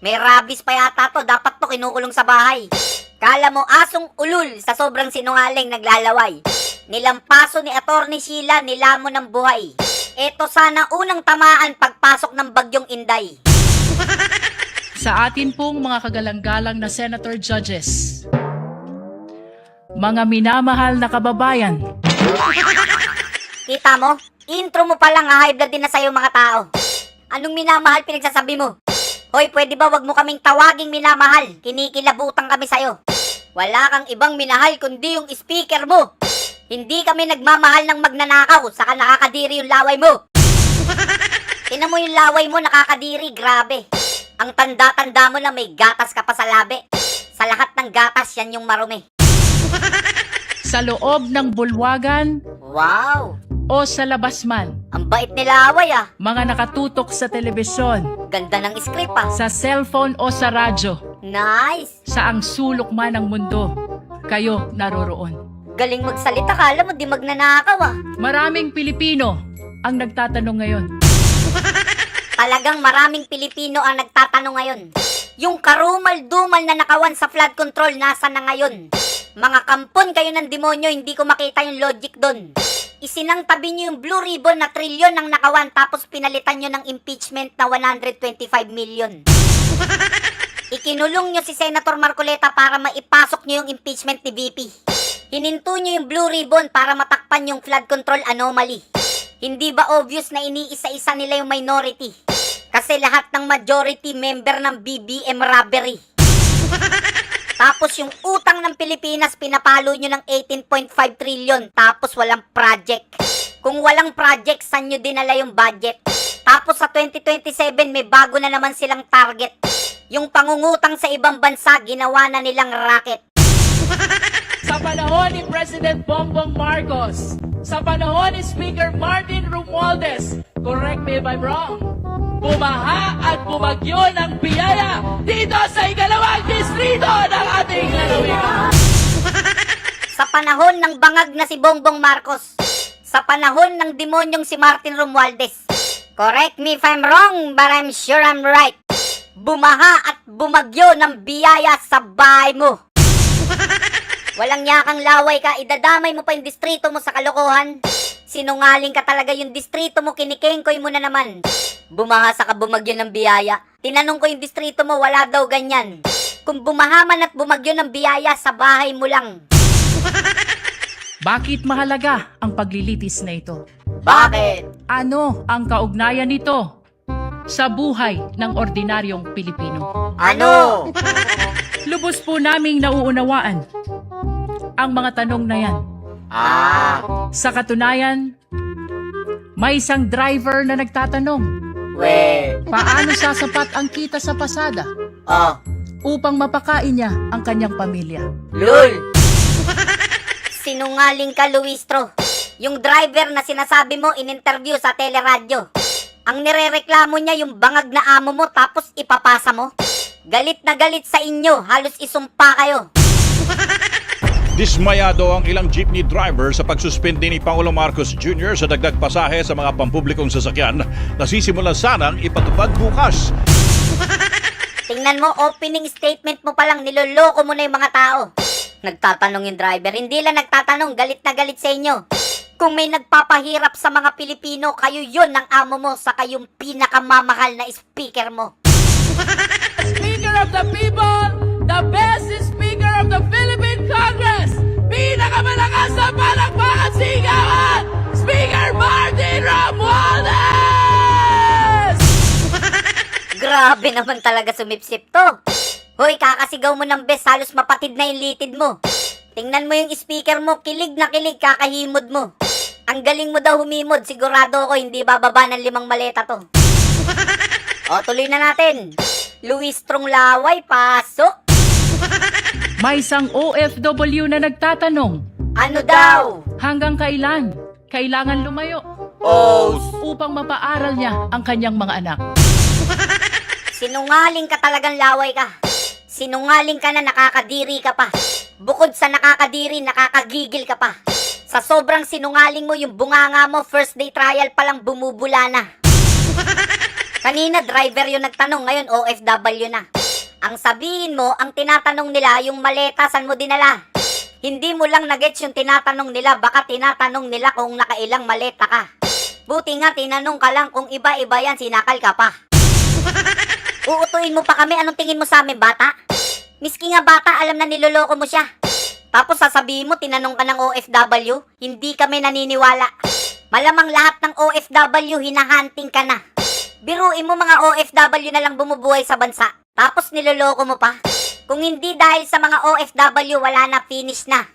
May rabies pa yata to, dapat to kinukulong sa bahay. Kala mo asong ulul sa sobrang sinungaling naglalaway. Nilampaso ni Atty. Sheila, nilamon ng buhay. Eto sana unang tamaan pagpasok ng bagyong Inday. Sa atin pong mga kagalang-galang na Senator Judges, mga minamahal na kababayan. Kita mo? Intro mo palang high blood din na sa'yo mga tao. Anong minamahal pinagsasabi mo? Hoy, pwede ba wag mo kaming tawaging minamahal? Kinikilabutan kami sa'yo. Wala kang ibang minahal kundi yung speaker mo. Hindi kami nagmamahal ng magnanakaw, saka nakakadiri yung laway mo. Tingnan mo yung laway mo, nakakadiri, grabe. Ang tanda-tanda mo na may gatas ka pa sa labi. Sa lahat ng gatas, yan yung marumi. Sa loob ng bulwagan, wow, o sa labas man. Ang bait ni Laway ah. Mga nakatutok sa telebisyon. Ganda ng script ah. Sa cellphone o sa radyo. Nice. Saang sulok man ng mundo, kayo naroroon. Galing magsalita, kala mo di magnanakaw ah. Maraming Pilipino ang nagtatanong ngayon. Talagang maraming Pilipino ang nagtatanong ngayon. Yung karumal-dumal na nakawan sa flood control, nasa na ngayon? Mga kampon kayo ng demonyo, hindi ko makita yung logic doon. Isinangtabi nyo yung blue ribbon na trilyon ng nakawan, tapos pinalitan nyo ng impeachment na 125 million. Ikinulong nyo si Senator Marcoleta para maipasok nyo yung impeachment ni VP. Hininto nyo yung blue ribbon para matakpan yung flood control anomaly. Hindi ba obvious na iniisa-isa nila yung minority? Kasi lahat ng majority member ng BBM robbery. Tapos yung utang ng Pilipinas, pinapalo nyo ng 18.5 trillion, tapos walang project. Kung walang project, saan nyo dinala yung budget? Tapos sa 2027, may bago na naman silang target. Yung pangungutang sa ibang bansa, ginawa na nilang racket. Sa panahon ni President Bongbong Marcos, sa panahon ni Speaker Martin Romualdez, correct me if I'm wrong, bumaha at bumagyo ng biyaya dito sa ikalawang distrito ng ating lalawigan. Sa panahon ng bangag na si Bongbong Marcos, sa panahon ng demonyong si Martin Romualdez, correct me if I'm wrong, but I'm sure I'm right, bumaha at bumagyo ng biyaya sa bahay mo. Walang yakang laway ka, idadamay mo pa yung distrito mo sa kalokohan. Sinungaling ka talaga, yung distrito mo, kinikengkoy mo na naman. Bumaha sa kabumagyo ng biyaya. Tinanong ko yung distrito mo, wala daw ganyan. Kung bumaha man at bumagyo ng biyaya, sa bahay mo lang. Bakit mahalaga ang paglilitis na ito? Bakit? Ano ang kaugnayan nito sa buhay ng ordinaryong Pilipino? Ano? Lubos po naming nauunawaan ang mga tanong na yan. Sa katunayan, may isang driver na nagtatanong, paano sasapat ang kita sa pasada upang mapakain niya ang kanyang pamilya? LOL! Sinungaling ka, Luistro. Yung driver na sinasabi mo in-interview sa teleradyo, ang nirereklamo niya yung bangag na amo mo tapos ipapasa mo. Galit na galit sa inyo, halos isumpa kayo. Dismayado ang ilang jeepney driver sa pagsuspindi ni Pangulong Marcos Jr. sa dagdag pasahe sa mga pampublikong sasakyan na sisimulan sanang ipatupad bukas. Tingnan mo, opening statement mo palang niloloko mo na yung mga tao. Nagtatanong yung driver, hindi lang nagtatanong, galit na galit sa inyo. Kung may nagpapahirap sa mga Pilipino, kayo yun ang amo mo sa kayong pinakamamahal na speaker mo. Speaker of the people, the best Speaker of the Philippine Congress, pinakamalakas na palakpakan sigawan, Speaker Martin Romualdez! Grabe naman talaga sumipsip to. Hoy, kakasigaw mo ng best, halos mapatid na yung litid mo. Tingnan mo yung speaker mo, kilig na kilig, kakahimod mo. Ang galing mo daw humimod, sigurado ako hindi bababa ng 5 maleta to. O, tuloy na natin. Luistrong laway, pasok. May isang OFW na nagtatanong, ano daw? hanggang kailan kailangan lumayo upang mapaaral niya ang kanyang mga anak? Sinungaling ka talagang laway ka. Sinungaling ka na, nakakadiri ka pa. Bukod sa nakakadiri, nakakagigil ka pa. Sa sobrang sinungaling mo, yung bunganga mo, first day trial palang bumubula na. Kanina driver yung nagtanong, ngayon OFW na. Ang sabihin mo, ang tinatanong nila, yung maleta, saan mo dinala? Hindi mo lang nagets yung tinatanong nila, baka tinatanong nila kung nakailang maleta ka. Buti nga tinanong ka lang, kung iba-iba yan, sinakal ka pa. Uutuin mo pa kami, anong tingin mo sa amin, bata? Miski nga bata, alam na niloloko mo siya. Tapos sasabihin mo, tinanong ka ng OFW, hindi kami naniniwala. Malamang lahat ng OFW, hinahunting ka na. Biruin mo mga OFW na lang bumubuhay sa bansa. Tapos niloloko mo pa. Kung hindi dahil sa mga OFW, wala na, finish na.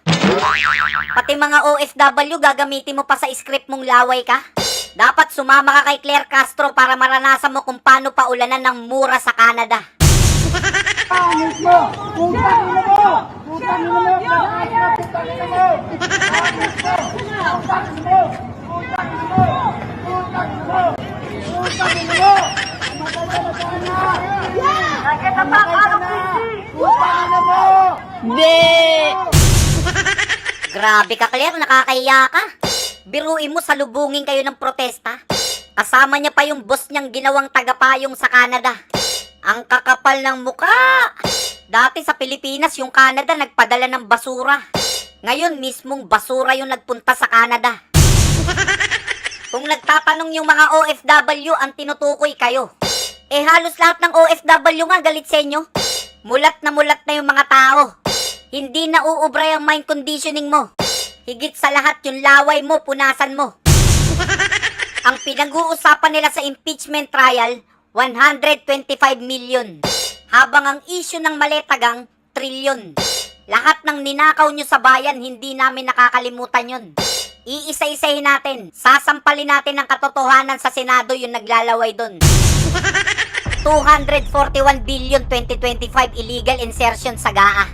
Pati mga OFW, gagamitin mo pa sa script mong laway ka. Dapat sumama ka kay Claire Castro para maranasan mo kung paano paulanan ng mura sa Canada. Grabe ka, Claire, nakakahiya ka. Biruin mo, salubungin kayo ng protesta. Kasama niya pa yung boss niyang ginawang tagapayong sa Canada. Ang kakapal ng muka. Dati sa Pilipinas, yung Canada nagpadala ng basura. Ngayon, mismong basura yung nagpunta sa Canada. Kung nagtatanong yung mga OFW, ang tinutukoy kayo. Eh halos lahat ng OFW nga galit sa inyo. Mulat na yung mga tao. Hindi na uubray ang mind conditioning mo. Higit sa lahat yung laway mo, punasan mo. Ang pinag-uusapan nila sa impeachment trial, 125 million. Habang ang issue ng maletagang, trilyon. Lahat ng ninakaw nyo sa bayan, hindi namin nakakalimutan yun. Iisa-isahin natin. Sasampalin natin ang katotohanan sa Senado yung naglalaway dun. 241 billion 2025 illegal insertion sa GAA.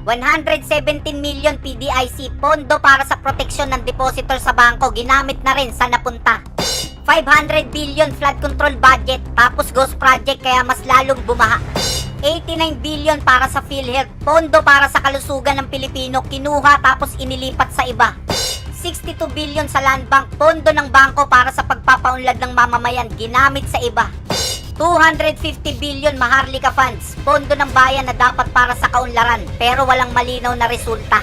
117 million PDIC, pondo para sa proteksyon ng depositor sa bangko, ginamit na rin sa napunta. 500 billion flood control budget, tapos ghost project kaya mas lalong bumaha. 89 billion para sa PhilHealth, pondo para sa kalusugan ng Pilipino, kinuha tapos inilipat sa iba. 62 billion sa Land Bank, pondo ng bangko para sa pagpapaunlad ng mamamayan, ginamit sa iba. 250 billion Maharlika Funds, pondo ng bayan na dapat para sa kaunlaran, pero walang malinaw na resulta.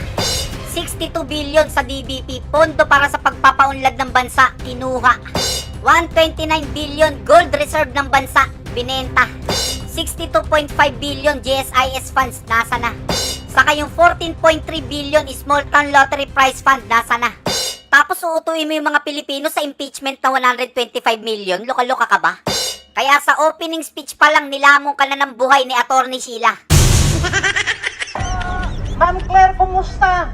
62 billion sa DBP, pondo para sa pagpapaunlad ng bansa, kinuha. 129 billion gold reserve ng bansa, binenta. 62.5 billion GSIS funds, nasa na? Saka yung 14.3 billion small town lottery prize fund, nasa na? Tapos uutuin mo yung mga Pilipino sa impeachment na 125 million, loka-loka ka ba? Kaya sa opening speech pa lang nilamong ka na ng buhay ni Atty. Sheila. Ma'am Claire, kumusta?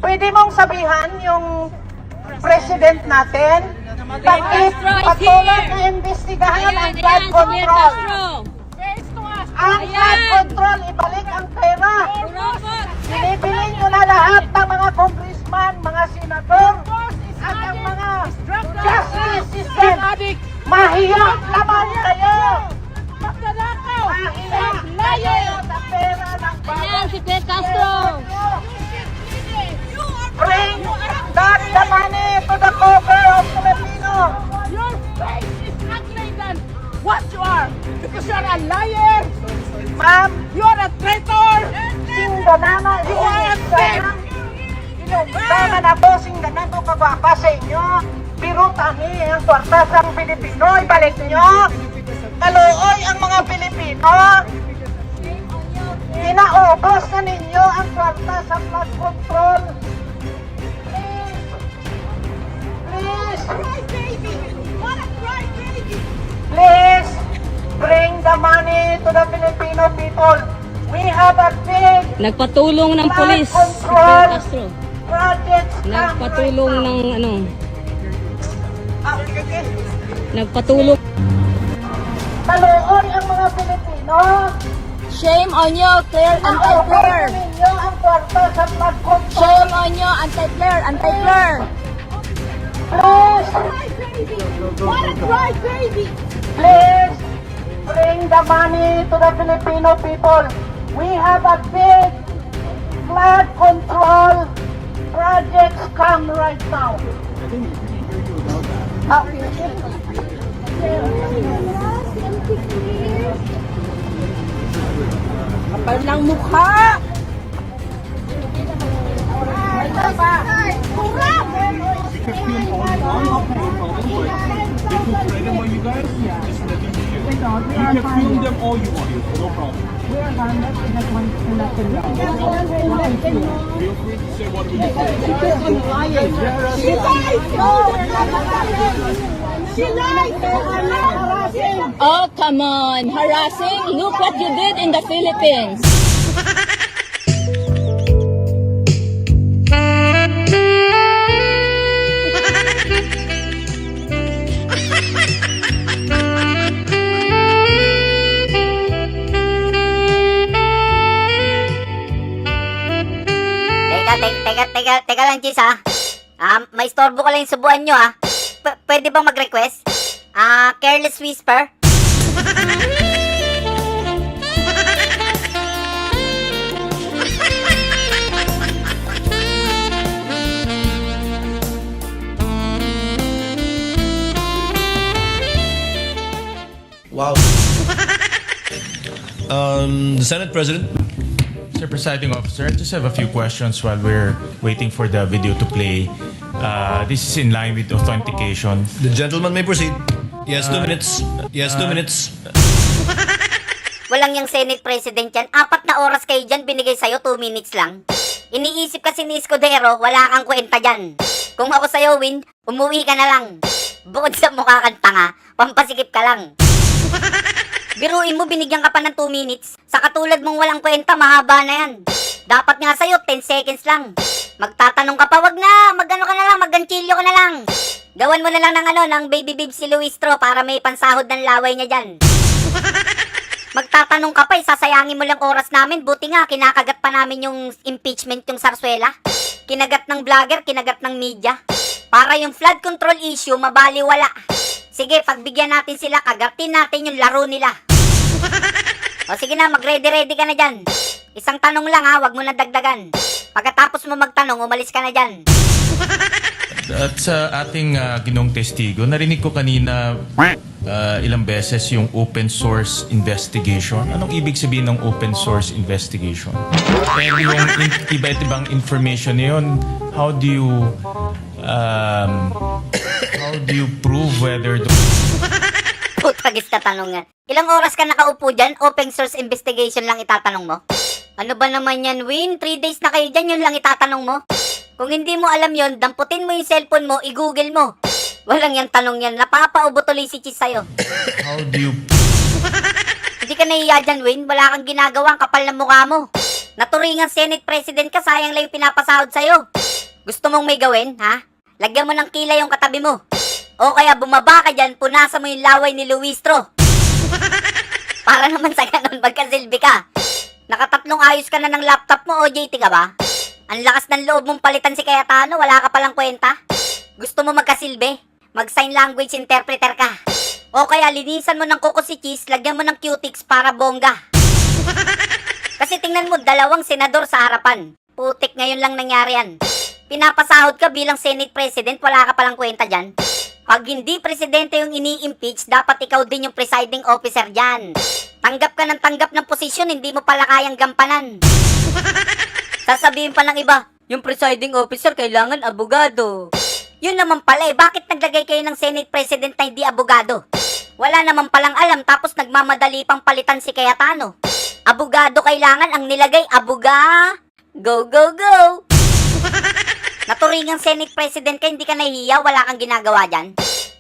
Pwede mong sabihan yung president natin? Bakit patuloy na imbestigahan ang flood control? Ang flood control, ibalik ang pera. Binibilin nyo na lahat ng mga congressman, mga senador, at ang mga justice system. Mahiya naman kayo! Mahiya kayo sa pera ng bayan. Si Claire Castro! Bring back the money to the coffers of Filipino! Your face is ugly than what you are! Because you are a liar! Ma'am! You are a traitor! Singganana! You are a thief! Sinugtama na po, singganano kagwapa sa inyo! Pero tani ang kwarta sa Pilipino, ibalik nyo! Kaluoy ang mga Pilipino! Inaubos na ninyo ang kwarta sa flood control! Please bring the money to the Filipino people. We have a big Nagpatulong ng pulis si control Castro. projects. Nagpatulong ng ano. Nagpatulong. Taluoy ang mga Pilipino. Shame on you, Claire Anti-Claire. Ninyo ang kwarta sa flood control. Shame on you, Anti-Claire, Anti-Claire. Please. What a cry, baby. Please bring the money to the Filipino people. We have a big flood control projects come right now. Kapal ng mukha. Ito ba? Kurap! You can film them all you want, no problem. Feel free to say what you want. She lies! No, we're not harassing! She lies! We're not harassing! Oh, come on. Harassing? Look what you did in the Philippines. Teka lang, Chis, ha? May istorbo ko lang yung subuan nyo, ha? Pwede bang mag-request? Careless Whisper? Wow. The Senate President. Mr. Presiding Officer, I just have a few questions while we're waiting for the video to play. This is in line with authentication. The gentleman may proceed. Yes, 2 minutes. Yes, 2 minutes. Walang yung Senate President yan. 4 na oras kayo dyan, binigay sa'yo 2 minutes lang. Iniisip kasi ni Escudero, wala kang kwenta dyan. Kung ako sa'yo, Win, umuwi ka na lang. Bukod sa mukha kang tanga, pampasikip ka lang. Biruin mo, binigyan ka pa ng 2 minutes. Sa katulad mong walang kwenta, mahaba na yan. Dapat nga sa'yo, 10 seconds lang. Magtatanong ka pa, wag na, mag-ano ka na lang, mag-ganchilyo ka na lang. Gawan mo na lang ng baby babe si Luistro para may pansahod ng laway niya dyan. Magtatanong ka pa, sasayangin mo lang oras namin. Buti nga, kinakagat pa namin yung impeachment yung Sarsuela. Kinagat ng vlogger, kinagat ng media. Para yung flood control issue, mabaliwala. Sige, pagbigyan natin sila, kagatin natin yung laro nila. O sige na, mag-ready-ready ka na dyan. Isang tanong lang ha, wag mo na dagdagan. Pagkatapos mo magtanong, umalis ka na dyan. At sa ating ginong testigo, narinig ko kanina ilang beses yung open source investigation. Anong ibig sabihin ng open source investigation? And yung iba-ibang information na yun, how do you prove whether Putagis na tanong yan. Ilang oras ka nakaupo dyan? Open source investigation lang itatanong mo? Ano ba naman yan, Win? 3 days na kayo dyan, yun lang itatanong mo? Kung hindi mo alam yon, damputin mo yung cellphone mo, i-google mo. Walang yung tanong yan. Napapaubo tuloy si Cheese sa'yo. how do you Hindi ka nahiya dyan, Win. Wala kang ginagawa, ang kapal ng mukha mo. Naturingang Senate President ka, sayang lang yung pinapasahod sa'yo. Gusto mong may gawin, ha? Lagyan mo ng kilay yung katabi mo. O kaya bumaba ka dyan, punasan mo yung laway ni Luistro. Para naman sa ganun, magkasilbi ka. Nakatatlong ayos ka na ng laptop mo, OJT ka ba? Ang lakas ng loob mong palitan si Cayetano, wala ka palang kwenta. Gusto mo magkasilbi? Mag-sign language interpreter ka. O kaya linisan mo ng kuko si Cheese, lagyan mo ng cutics para bongga. Kasi tingnan mo, 2 senador sa harapan. Putik, ngayon lang nangyari yan. Pinapasahod ka bilang Senate President, wala ka palang kwenta dyan. Pag hindi presidente yung ini-impeach, dapat ikaw din yung presiding officer dyan. Tanggap ka ng posisyon, hindi mo pala kayang gampanan. Sasabihin pa ng iba, yung presiding officer kailangan abogado. Yun naman pala bakit naglagay kayo ng Senate President na hindi abogado? Wala naman palang alam tapos nagmamadali pang palitan si Cayetano. Abogado kailangan, ang nilagay, Go, go, go! Naturingang Senate President ka, hindi ka nahihiya, wala kang ginagawa dyan.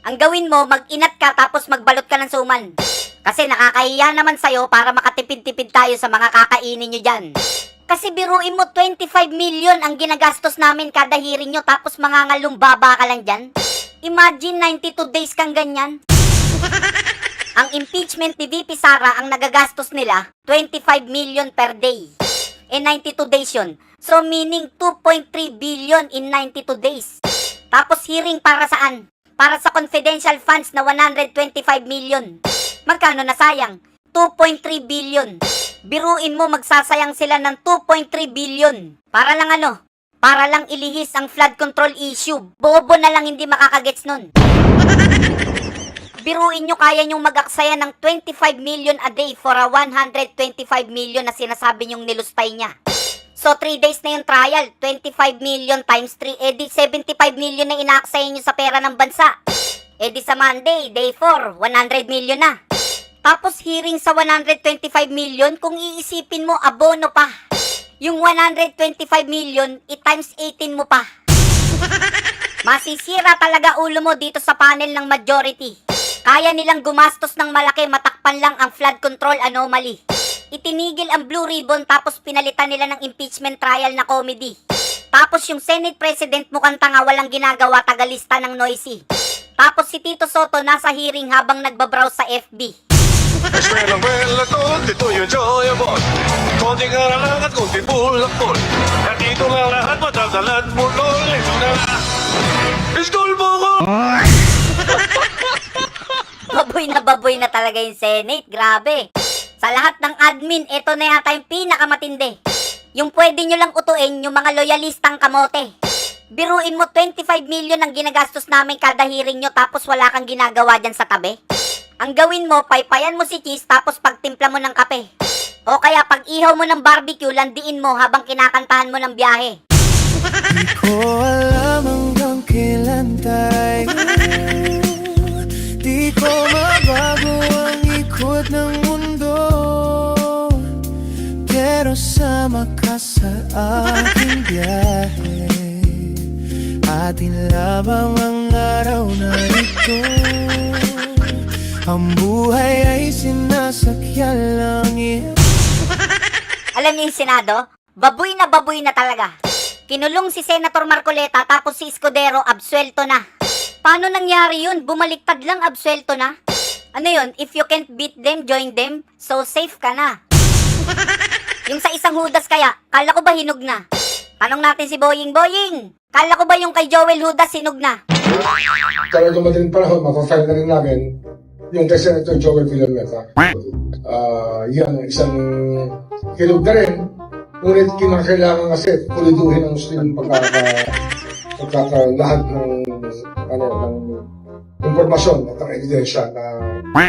Ang gawin mo, mag-inat ka tapos magbalot ka ng suman. Kasi nakakahiya naman sa'yo para makatipid-tipid tayo sa mga kakainin nyo dyan. Kasi biruin mo, 25 million ang ginagastos namin kada hearing nyo tapos mangangalumbaba ka lang dyan. Imagine 92 days kang ganyan. Ang impeachment ni VP Sara, ang nagagastos nila, 25 million per day. 92 days yun. So meaning 2.3 billion in 92 days. Tapos hearing para saan? Para sa confidential funds na 125 million. Magkano nasayang? 2.3 billion. Biruin mo, magsasayang sila ng 2.3 billion. Para lang ano? Para lang ilihis ang flood control issue. Bobo na lang hindi makakagets nun. Biruin nyo, kaya nyong mag-aksaya ng 25 million a day for a 125 million na sinasabi nyong nilustay niya. So 3 days na yung trial, 25 million times 3, edi 75 million na inaaksaya nyo sa pera ng bansa. Edi sa Monday, day 4, 100 million na. Tapos hearing sa 125 million, kung iisipin mo, abono pa. Yung 125 million, i-times 18 mo pa. Masisira talaga ulo mo dito sa panel ng majority. Kaya nilang gumastos ng malaki, matakpan lang ang flood control anomaly. Itinigil ang Blue Ribbon tapos pinalitan nila ng impeachment trial na comedy. Tapos yung Senate President mukhang tanga, walang ginagawa, tagalista ng noisy. Tapos si Tito Soto nasa hearing habang nagbabrowse sa FB. Eskwela ko, dito yung joyable. Konting harangan at konting bulakbol. At dito lang lahat matagalan mo, lol. Ito na lang. Iskol mo ko! Baboy na talaga yung Senate, grabe. Sa lahat ng admin, ito na yata yung pinakamatindi. Yung pwede nyo lang utuin yung mga loyalistang kamote. Biruin mo, 25 million ang ginagastos namin kada hearing nyo tapos wala kang ginagawa dyan sa tabi. Ang gawin mo, paypayan mo si cheese tapos pagtimpla mo ng kape. O kaya pag ihaw mo ng barbecue, landiin mo habang kinakantahan mo ng biyahe. Di ko alam hanggang kailan tayo. Di ko mabago ang ikot ng mundo. Pero sama ka sa aking biyahe. Atin lamang ang araw na ito. Ang buhay ay sinasakyan lang ito. Alam niyo yung Senado? Baboy na talaga. Kinulong si Senator Marcoleta tapos si Escudero absuelto na. Paano nangyari yun? Bumaliktad lang, absuelto na. Ano yun? If you can't beat them, join them. So safe ka na. Yung sa isang Judas kaya, kala ko ba hinog na? Tanong natin si Boying. Boying! Kala ko ba yung kay Joel Judas hinog na? Talaga madaling panahon, mapafile na rin namin yung kay Senator Joel Villanueva. Yan, isang hilog na rin. Ngunit kinakailangan kasi puliduhin ang gusto yung pagkakalahat ng impormasyon at ang ebidensya na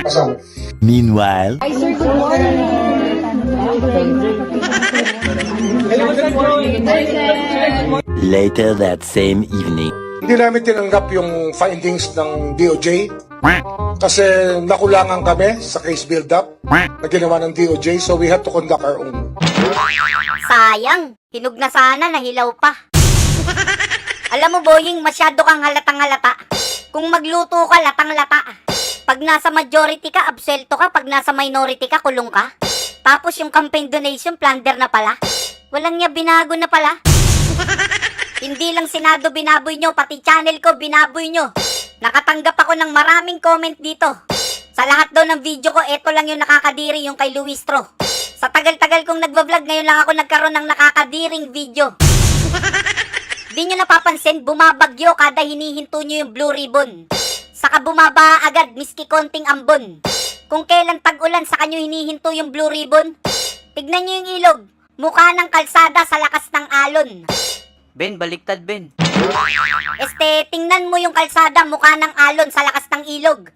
kasama. Meanwhile, Later that same evening. Hindi namin tinanggap yung findings ng DOJ kasi nakulangan kami sa case build-up na ginawa ng DOJ, so we had to conduct our own. Sayang, hinog na sana, nahilaw pa. Alam mo, Boying, masyado kang halatang-halata. Kung magluto ka, latang-lata. Pag nasa majority ka, absuelto ka. Pag nasa minority ka, kulong ka. Tapos yung campaign donation, plunder na pala. Walang niya, binago na pala. Hindi lang Senado binaboy nyo, pati channel ko binaboy nyo. Nakatanggap ako ng maraming comment dito. Sa lahat daw ng video ko, eto lang yung nakakadiri, yung kay Luistro. Sa tagal-tagal kong nagbablog, ngayon lang ako nagkaroon ng nakakadiring video. Di nyo napapansin, bumabagyo kada hinihinto nyo yung blue ribbon. Saka bumaba agad, miski konting ambon. Kung kailan tag-ulan, saka nyo hinihinto yung blue ribbon. Tignan nyo yung ilog, mukha ng kalsada sa lakas ng alon. Ben, baliktad Ben. Tingnan mo yung kalsada, mukha ng alon sa lakas ng ilog.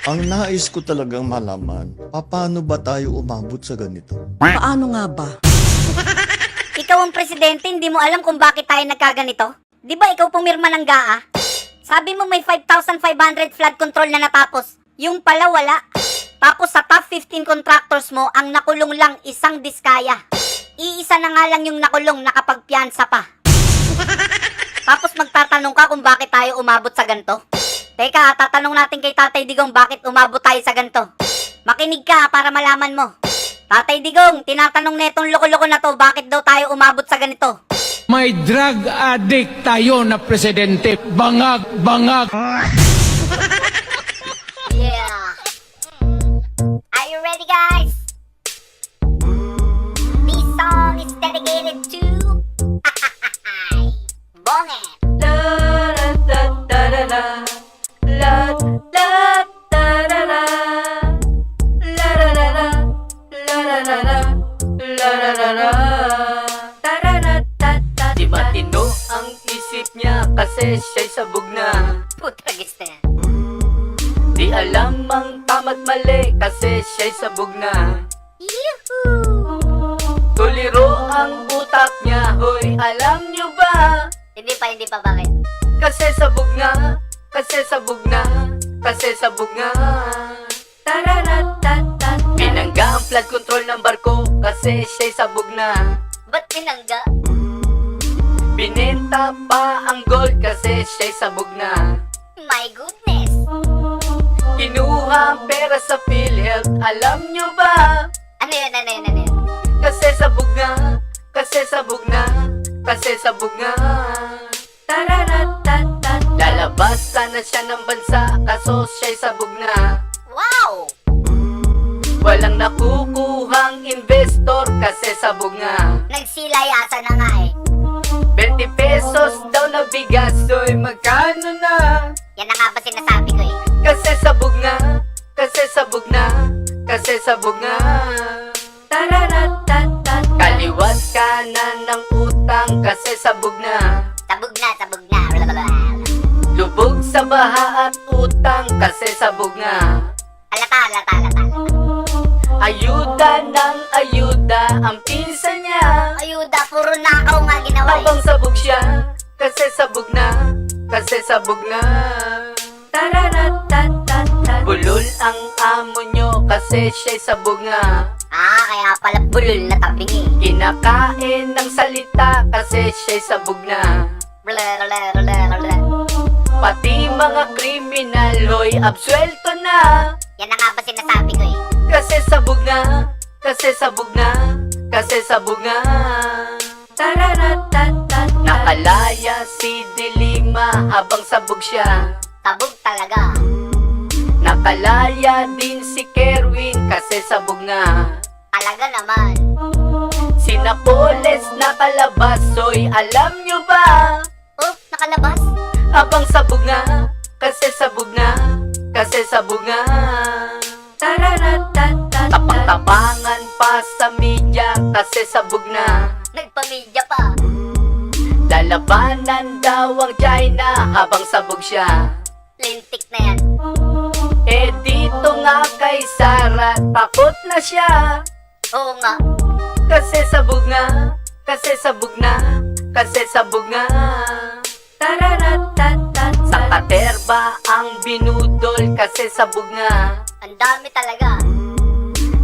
ang nais ko talagang malaman, paano ba tayo umabot sa ganito? Paano nga ba? Ikaw ang presidente, hindi mo alam kung bakit tayo nagkaganito? Di ba ikaw pumirma ng GAA? Sabi mo may 5,500 flood control na natapos. Yung pala wala. Tapos sa top 15 contractors mo, ang nakulong lang isang diskaya. Iisa na nga lang yung nakulong nakapagpiyansa pa. Tapos magtatanong ka kung bakit tayo umabot sa ganito? Teka, tatanong natin kay Tatay Digong bakit umabot tayo sa ganito. Makinig ka para malaman mo. Tatay Digong, tinatanong netong loko-loko na to, bakit daw tayo umabot sa ganito? May drug addict tayo na presidente. Bangag, bangag. Yeah. Are you ready, guys? This song is dedicated to Bonget. La la la la la la la la la la la la la la la la la. Di matino ang isip niya kasi siya'y sabog na. Putragis na yan. Di alam ang tama't mali kasi siya'y sabog na. Tuliro ang utak niya, hoy, alam niyo ba? Hindi pa, bakit? Kasi sabog na, kasi sabog na, kasi sabog na. Tararatatat. Pinangga ang flood control ng barko kasi siya'y sabog na. Ba't pinangga? Binenta pa ang gold kasi siya'y sabog na. My goodness! Kinuha ang pera sa PhilHealth, alam nyo ba? Ano yun? Kasi sabog na, kasi sabog na, kasi sabog na. Tararatatat. Lalabas sana siya ng bansa kaso siya'y sabog na. Wow! Walang nakukuhang investor kasi sabog na. Nagsilayasan na nga eh. 20 pesos daw na bigas, soy magkano na? Yan na nga ba sinasabi ko eh. Kasi sabog na, kasi sabog na, kasi sabog na. Tararatatat. Kaliwat kanan ng utang kasi sabog na. Sabog na. Lubog sa baha at utang kasi sabog na. Alata. Ayuda ng ayuda ang pinsan niya. Ayuda, puro nakaw nga ginawa eh. Habang sabog siya, kasi sabog na, kasi sabog na. Tararatatata. Bulol ang amo nyo kasi siya'y sabog nga. Ah, kaya pala bulol na tabingi. Kinakain ng salita kasi siya'y sabog na. Pati mga kriminal, hoy, absuelto na. Yan na nga ba sinasabi ko eh. Kasi sabog na, kasi sabog na, kasi sabog na. Tararatatata. Nakalaya si Dilima habang sabog siya. Sabog talaga. Nakalaya din si Kerwin kasi sabog na. Talaga naman. Si Napoles nakalabas, hoy, alam nyo ba? Oh, nakalabas? Habang sabog na, kasi sabog na, kasi sabog na. Tararatatata. Tapang-tapangan pa sa media kasi sabog na. Nagpamilya pa. Lalabanan daw ang China habang sabog siya. Lintik na yan. Eh dito nga kay Sara, takot na siya. Oo nga. Kasi sabog na, kasi sabog na, kasi sabog na. Tararatatata. Sa katerba ang binudol kasi sabog nga. Ang dami talaga.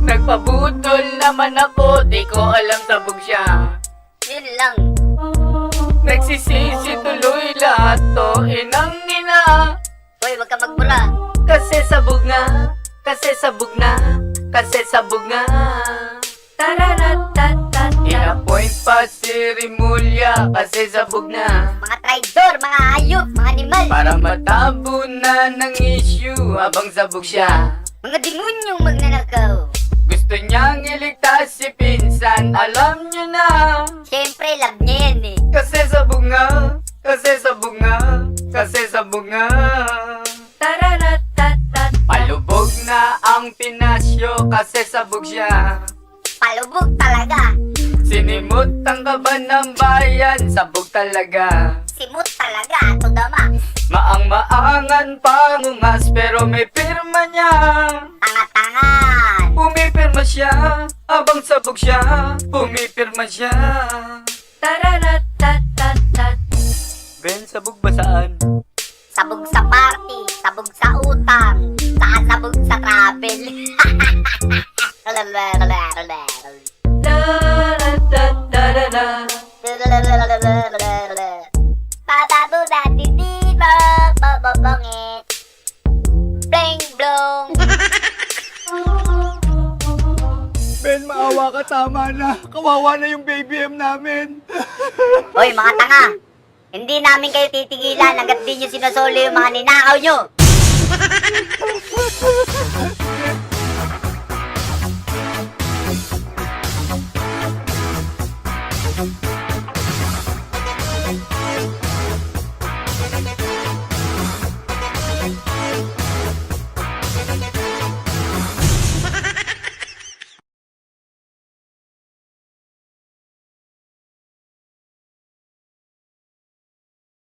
Nagpabudol naman ako, di ko alam sabog siya. Yun lang. Nagsisisi tuloy lahat to, inang ina. Hoy, wag ka magbura. Kasi sabog na, kasi sabog na, kasi sabog na. Tararatatata. In-appoint pa si Rimulya kasi sabog na. Mga traidor, mga hayop, mga animal. Para matabo na ng issue habang sabog siya. Mga demunyong magnanakaw. Gusto niyang iligtas si pinsan, alam niyo na. Siyempre, love niya yan eh. Kasi sabog nga, kasi sabog nga, kasi sabog nga. Tararatatata. Palubog na ang pinasyo kasi sabog siya. Palubog talaga. Sinimot ang kaban ng bayan, sabog talaga. Simut talaga, to the max. Maang-maangan pangungas pero may pirma niya. Tanga-tangan. Pumipirma siya, abang sabog siya. Pumipirma siya. Tararatatata. Ben, sabog ba saan? Sabog sa party, sabog sa utang, saka sabog sa travel. Papabu dati dito, bababangit. Bling blong. Ben, maawa ka, tama na. Kawawa na yung baby M namin. Hoy mga tanga, hindi namin kayo titigilan hanggat di nyo sinusuli yung mga ninakaw nyo.